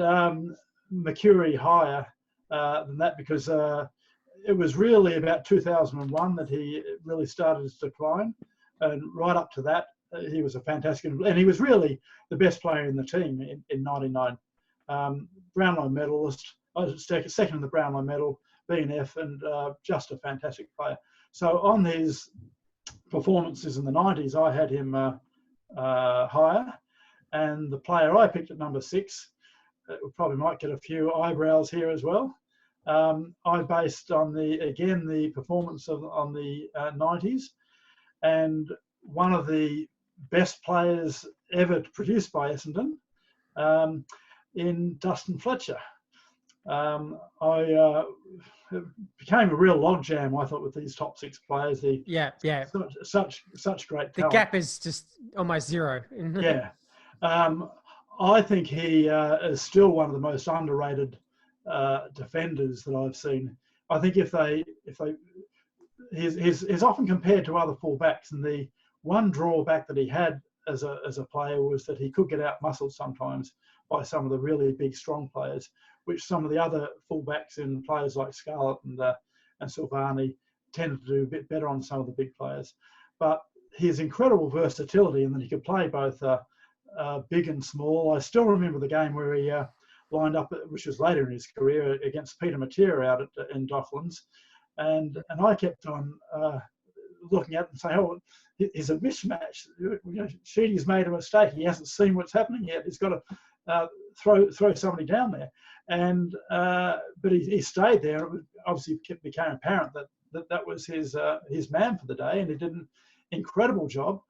Mercury higher than that because it was really about 2001 that he really started his decline. And right up to that, he was a fantastic, and he was really the best player in the team in 99. Brownlow medalist, I was second in the Brownlow medal, BNF, and just a fantastic player. So on his performances in the 90s, I had him higher, and the player I picked at number 6, probably might get a few eyebrows here as well. I based on the performance on the 90s, and one of the best players ever produced by Essendon, in Dustin Fletcher. It became a real logjam, I thought, with these top 6 players. Such great talent. The gap is just almost zero. Yeah. I think he is still one of the most underrated defenders that I've seen. I think he's often compared to other fullbacks, and the one drawback that he had as a player was that he could get out-muscled sometimes by some of the really big, strong players, which some of the other fullbacks in players like Scarlett and Silvani tended to do a bit better on some of the big players. But his incredible versatility, and that he could play both big and small. I still remember the game where he lined up, which was later in his career, against Peter Matera out in Docklands, and I kept on looking at it and saying, "Oh, he's a mismatch. Sheedy's made a mistake. He hasn't seen what's happening yet. He's got to throw somebody down there." And but he stayed there. It obviously became apparent that was his man for the day, and he did an incredible job.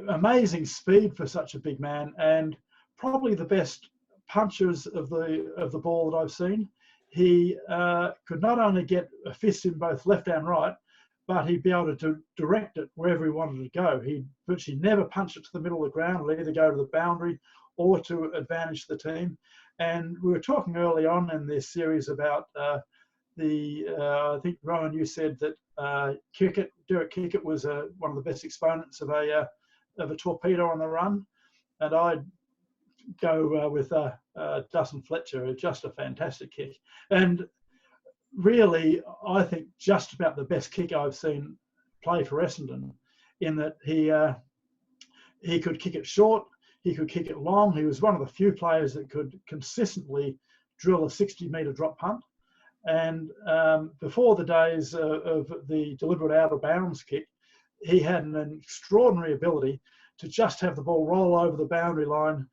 Amazing speed for such a big man, and probably the best punchers of the ball that I've seen. He could not only get a fist in both left and right, but he'd be able to direct it wherever he wanted to go. He virtually never punched it to the middle of the ground. It'd either go to the boundary or to advantage the team. And we were talking early on in this series about I think, Rowan, you said that Derek Kickett was one of the best exponents of a torpedo on the run. And I'd go with Dustin Fletcher, just a fantastic kick. And really, I think just about the best kick I've seen play for Essendon, in that he could kick it short, he could kick it long. He was one of the few players that could consistently drill a 60-metre drop punt. And before the days of the deliberate out of bounds kick, he had an extraordinary ability to just have the ball roll over the boundary line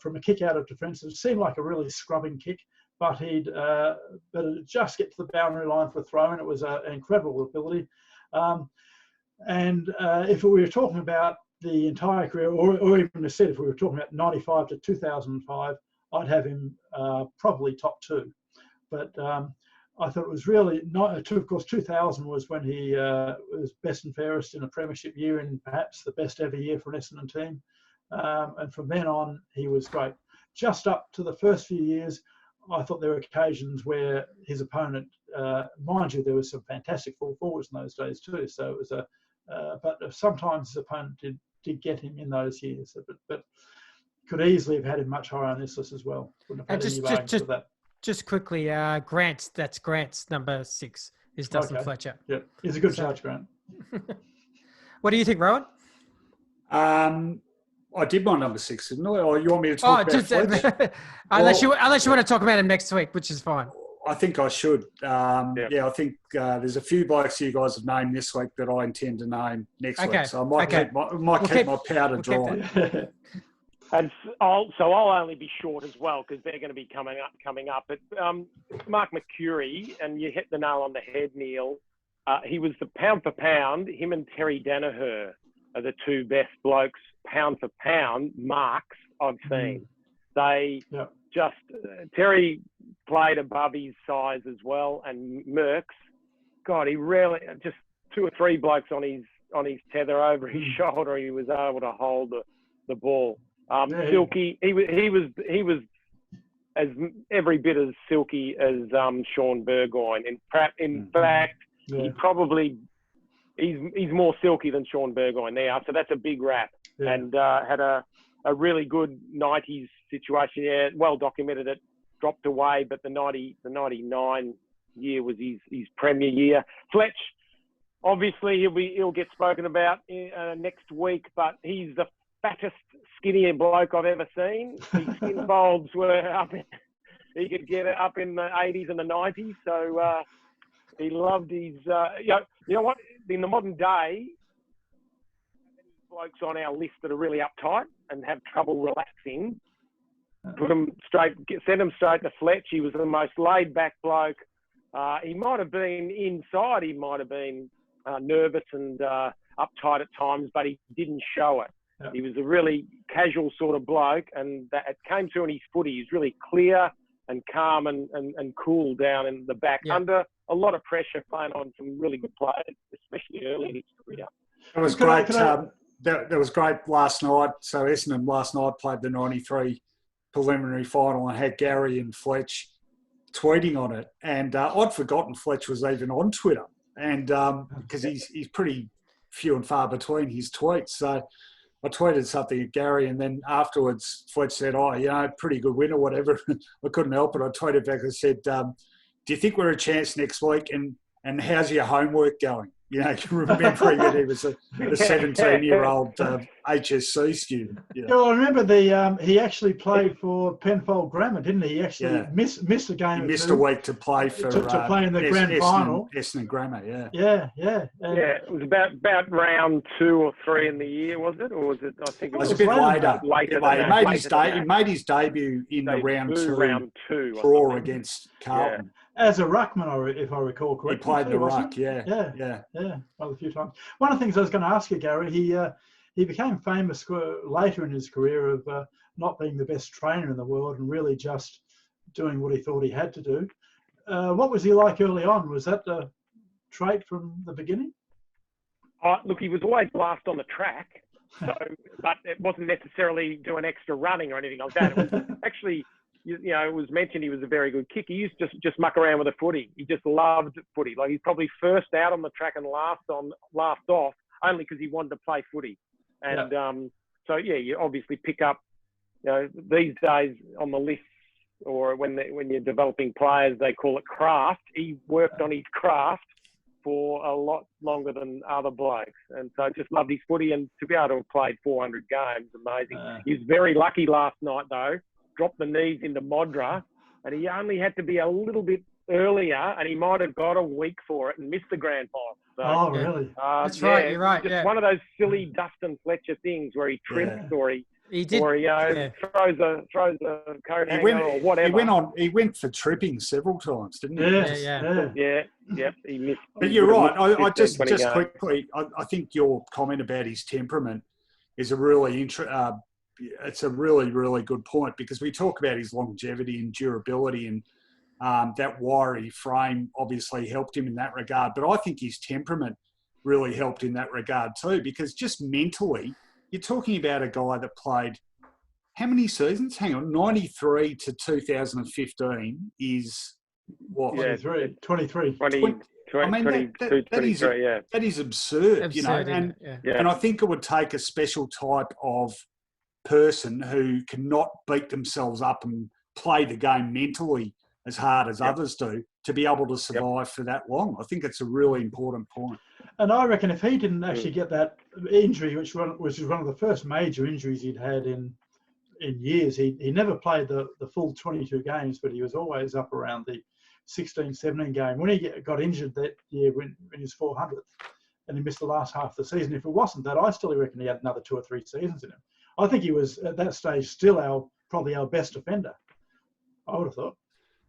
from a kick out of defence. It seemed like a really scrubbing kick, but it'd just get to the boundary line for a throw, and it was an incredible ability. And if we were talking about the entire career, or even I said, if we were talking about 95 to 2005, I'd have him probably top two. But I thought it was really not. Of course, 2000 was when he was best and fairest in a premiership year, and perhaps the best ever year for an Essendon team. And from then on, he was great. Just up to the first few years, I thought there were occasions where his opponent, mind you, there was some fantastic full forwards in those days too. So it was but sometimes his opponent did get him in those years, but could easily have had him much higher on this list as well. Wouldn't have had any argument with that. Just quickly, Grant's number 6 is Dustin Fletcher. Yeah, he's a good judge, Grant. What do you think, Rowan? I did my number 6, didn't I? Or you want me to talk about Fletch? unless you want to talk about him next week, which is fine. I think I should. I think there's a few blokes you guys have named this week that I intend to name next week. So I might keep my powder dry. And I'll only be short as well because they're going to be coming up. But Mark Mercuri, and you hit the nail on the head, Neil. He was the pound for pound. Him and Terry Danaher are the two best blokes, pound for pound, marks I've seen. They Terry played above his size as well, and Merckx, God, he really just 2 or 3 blokes on his tether over his shoulder. He was able to hold the ball. Silky, he was as every bit as silky as Sean Burgoyne. In fact, he's more silky than Sean Burgoyne now. So that's a big rap. Yeah. And had a really good 90s situation. Yeah, well documented. It dropped away, but the 99 year was his premier year. Fletch, obviously he'll get spoken about next week, but he's the fattest, skinnier bloke I've ever seen. His skin folds were up. He could get it up in the 80s and the 90s. So he loved his. You know what? In the modern day, blokes on our list that are really uptight and have trouble relaxing, send them straight to Fletch. He was the most laid back bloke. He might have been inside. He might have been nervous and uptight at times, but he didn't show it. Yeah. He was a really casual sort of bloke, and that it came through in his footy. He's really clear and calm and cool down in the back under a lot of pressure, playing on some really good players, especially early in his career. It was great. That was great last night. So Essendon last night played the 93 preliminary final and had Gary and Fletch tweeting on it. And I'd forgotten Fletch was even on Twitter, and because he's pretty few and far between his tweets. So I tweeted something at Gary, and then afterwards Fletch said, pretty good win or whatever. I couldn't help it. I tweeted back and said, do you think we're a chance next week? And how's your homework going? Remembering that he was a 17-year-old HSC student. Yeah, I remember he actually played for Penfold Grammar, didn't he? He actually missed a game. He missed a week to play for to play in the grand final. Essendon Grammar, Yeah. It was about round 2 or 3 in the year, was it? Or was it? I think it was a bit later. He made his debut in the round two draw against Carlton. Yeah. As a ruckman, if I recall correctly. He played the ruck, yeah, well, a few times. One of the things I was going to ask you, Gary, he became famous later in his career of not being the best trainer in the world and really just doing what he thought he had to do. What was he like early on? Was that a trait from the beginning? Look, he was always last on the track, but it wasn't necessarily doing extra running or anything like that. It was actually you know, it was mentioned he was a very good kicker. He used to just muck around with a footy. He just loved footy. Like, he's probably first out on the track and last off, only because he wanted to play footy. And so, yeah, you obviously pick up, you know, these days on the list, or when you're developing players, they call it craft. He worked on his craft for a lot longer than other blokes. And so I just loved his footy, and to be able to have played 400 games, amazing. He was very lucky last night, though. Dropped the knees into Modra, and he only had to be a little bit earlier, and he might have got a week for it and missed the grand final. So, really? That's right. You're right. Just one of those silly Dustin Fletcher things where he trips or he did, or he throws a coat hanger or whatever. He went for tripping several times, didn't he? Yeah. He missed. But you're right. I just games. quickly, I think your comment about his temperament is a really it's a really, really good point, because we talk about his longevity and durability, and that wiry frame obviously helped him in that regard. But I think his temperament really helped in that regard too, because just mentally, you're talking about a guy that played how many seasons? Hang on, 93 to 2015 is what? 23. That is absurd, you know. And I think it would take a special type of person who cannot beat themselves up and play the game mentally as hard as others do to be able to survive for that long. I think it's a really important point. And I reckon if he didn't actually get that injury, which was one of the first major injuries he'd had in years, he never played the full 22 games, but he was always up around the 16, 17 game. When he got injured that year when he was 400th and he missed the last half of the season, if it wasn't that, I still reckon he had another 2 or 3 seasons in him. I think he was, at that stage, still probably our best defender, I would have thought.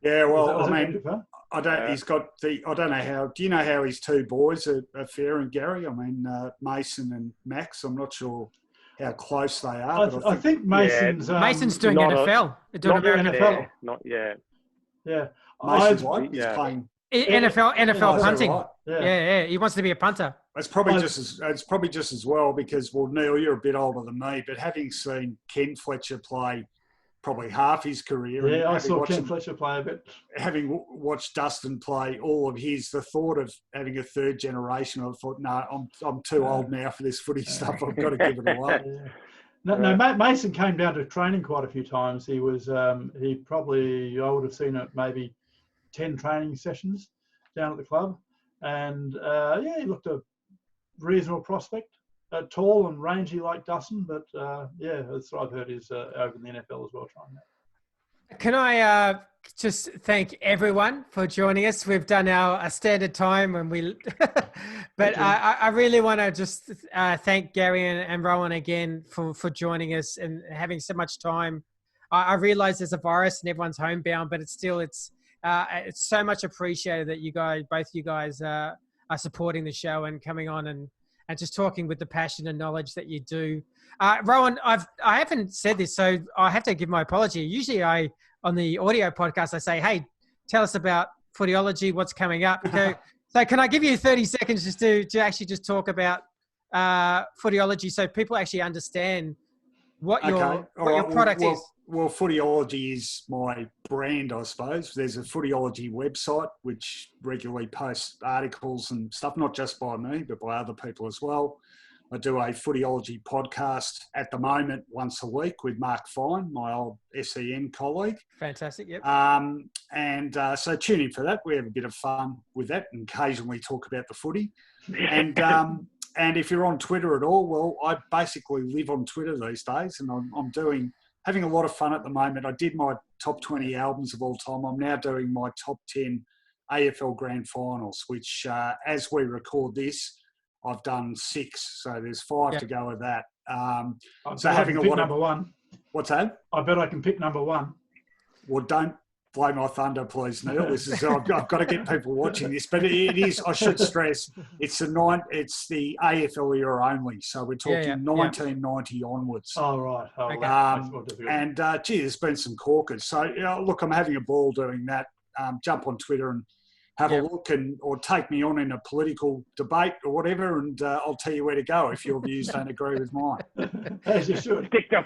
Yeah, well, I mean, I don't. He's got the. I don't know how. Do you know how his two boys are faring, Gary? I mean, Mason and Max. I'm not sure how close they are. I think Mason's. Mason's doing NFL. Doing NFL. Not yet. Yeah. Mason's what? He's playing NFL punting. Right. Yeah. He wants to be a punter. It's probably just as well because, well, Neil, you're a bit older than me, but having seen Ken Fletcher play probably half his career. Yeah, I saw Ken Fletcher play a bit. Having watched Dustin play all of his, the thought of having a third generation, I thought, no, I'm too old now for this footy stuff. I've got to give it away. No, Mason came down to training quite a few times. He was, I would have seen it maybe 10 training sessions down at the club. And, he looked a reasonable prospect. Tall and rangy like Dustin, but that's what I've heard is over in the NFL as well trying that. Can I just thank everyone for joining us? We've done our standard time when we, but I really want to just thank Gary and Rowan again for joining us and having so much time. I realise there's a virus and everyone's homebound, but it's so much appreciated that both you guys are supporting the show and coming on and just talking with the passion and knowledge that you do. Rowan, I haven't said this, so I have to give my apology. Usually on the audio podcast, I say, hey, tell us about Footyology, what's coming up. So can I give you 30 seconds just to actually just talk about Footyology so people actually understand what your product is? Well, Footyology is my brand, I suppose. There's a Footyology website which regularly posts articles and stuff, not just by me, but by other people as well. I do a Footyology podcast at the moment once a week with Mark Fine, my old SEN colleague. Fantastic, yep. So tune in for that. We have a bit of fun with that and occasionally talk about the footy. And if you're on Twitter at all, well, I basically live on Twitter these days, and I'm having a lot of fun at the moment. I did my top 20 albums of all time. I'm now doing my top 10 AFL Grand Finals, which as we record this, I've done 6. So there's 5 to go with that. So having a lot of number one. What's that? I bet I can pick number one. Well, don't blow my thunder, please, Neil. I've got to get people watching this, but it is. I should stress it's the AFL era only, so we're talking 1990 onwards. Oh right. There's been some corkers. So look, I'm having a ball doing that. Jump on Twitter and have a look or take me on in a political debate or whatever, and I'll tell you where to go if your views don't agree with mine. As you should. Stick to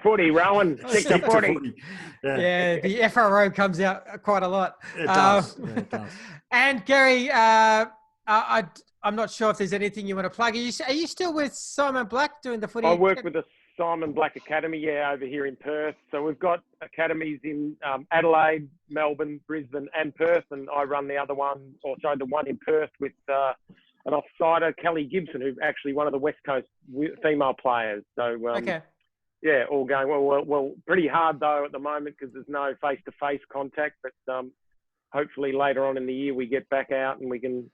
footy, Rowan. Stick to footy. Yeah, the FRO comes out quite a lot. It does. It does. And Gary, I'm not sure if there's anything you want to plug. Are you still with Simon Black doing the footy? I work with the Simon Black Academy, over here in Perth. So we've got academies in Adelaide, Melbourne, Brisbane and Perth, and I run the other one, the one in Perth with an off-sider, Kelly Gibson, who's actually one of the West Coast female players. So, all going well. Pretty hard, though, at the moment because there's no face-to-face contact, but hopefully later on in the year we get back out and we can.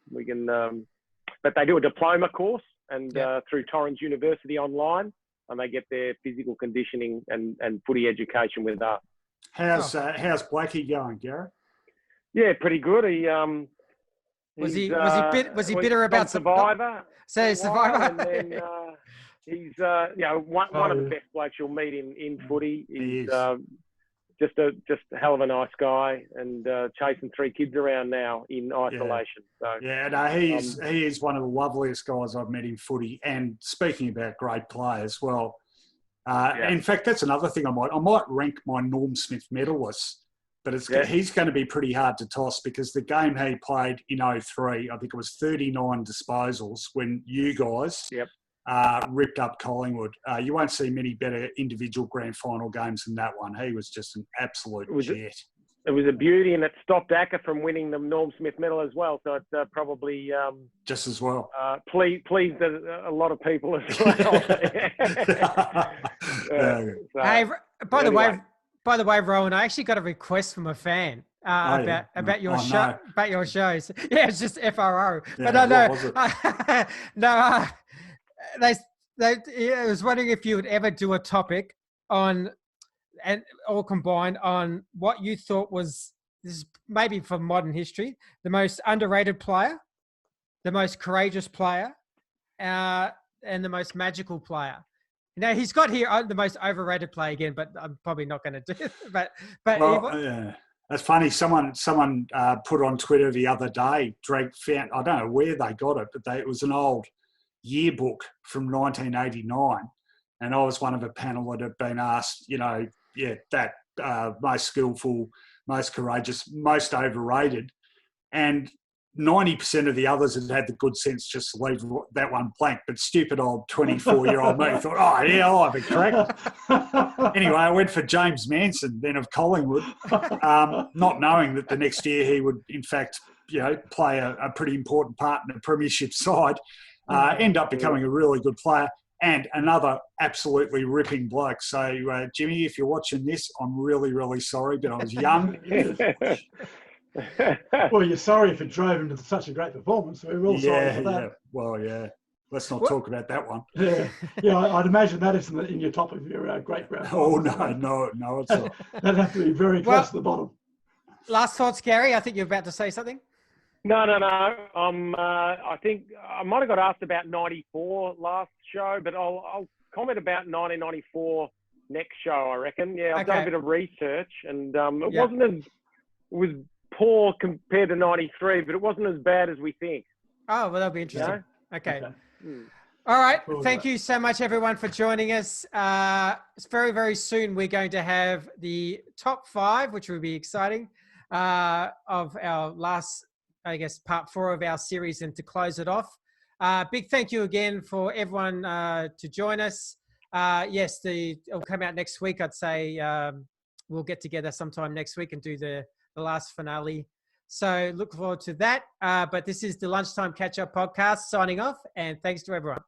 But they do a diploma course and through Torrens University online, and they get their physical conditioning and footy education with us. How's Blakey going, Gareth? Yeah, pretty good. Was he bitter about Survivor? Survivor. And then he's one of the best blokes you'll meet in footy. He's just a hell of a nice guy, and chasing 3 kids around now in isolation. He is one of the loveliest guys I've met in footy. And speaking about great players, in fact, that's another thing I might rank my Norm Smith medalists, but he's going to be pretty hard to toss because the game he played in 03, I think it was 39 disposals when you guys ripped up Collingwood. You won't see many better individual grand final games than that one. He was just an absolute jet. It was a beauty, and it stopped Acker from winning the Norm Smith medal as well. So it probably just as well pleased a lot of people as well. Hey, by the way, Rowan, I actually got a request from a fan about your show, about your shows. Yeah, it's just FRO. Yeah, but no. I was wondering if you would ever do a topic on combined on what you thought was, this is maybe from modern history, the most underrated player, the most courageous player, and the most magical player. Now he's got here the most overrated player again, but I'm probably not going to do it. But that's funny. Someone put on Twitter the other day. Drake found, I don't know where they got it, but it was an old yearbook from 1989, and I was one of a panel that had been asked, that most skillful, most courageous, most overrated, and 90% of the others had the good sense just to leave that one blank. But stupid old 24-year-old me thought, I'll have a crack. Anyway, I went for James Manson, then of Collingwood, not knowing that the next year he would, in fact, play a pretty important part in a premiership side. End up becoming a really good player and another absolutely ripping bloke. So, Jimmy, if you're watching this, I'm really, really sorry, but I was young. Well, you're sorry if it drove him to such a great performance. We're all sorry for that. Yeah. Well, yeah. Let's not talk about that one. Yeah. I'd imagine that isn't in your top of your great grand. Oh, no, it's not. That'd have to be very close to the bottom. Last thoughts, Gary? I think you're about to say something. No. I think I might have got asked about 94 last show, but I'll comment about 1994 next show, I reckon. Yeah, I've done a bit of research, and it was poor compared to 93, but it wasn't as bad as we think. Oh, well, that'll be interesting. Okay. All right. Thank you so much, everyone, for joining us. Very, very soon, we're going to have the top 5, which will be exciting, of our last, I guess, part 4 of our series, and to close it off. Big thank you again for everyone to join us. Yes, it'll come out next week. I'd say we'll get together sometime next week and do the last finale. So look forward to that. But this is the Lunchtime Catch Up podcast signing off, and thanks to everyone.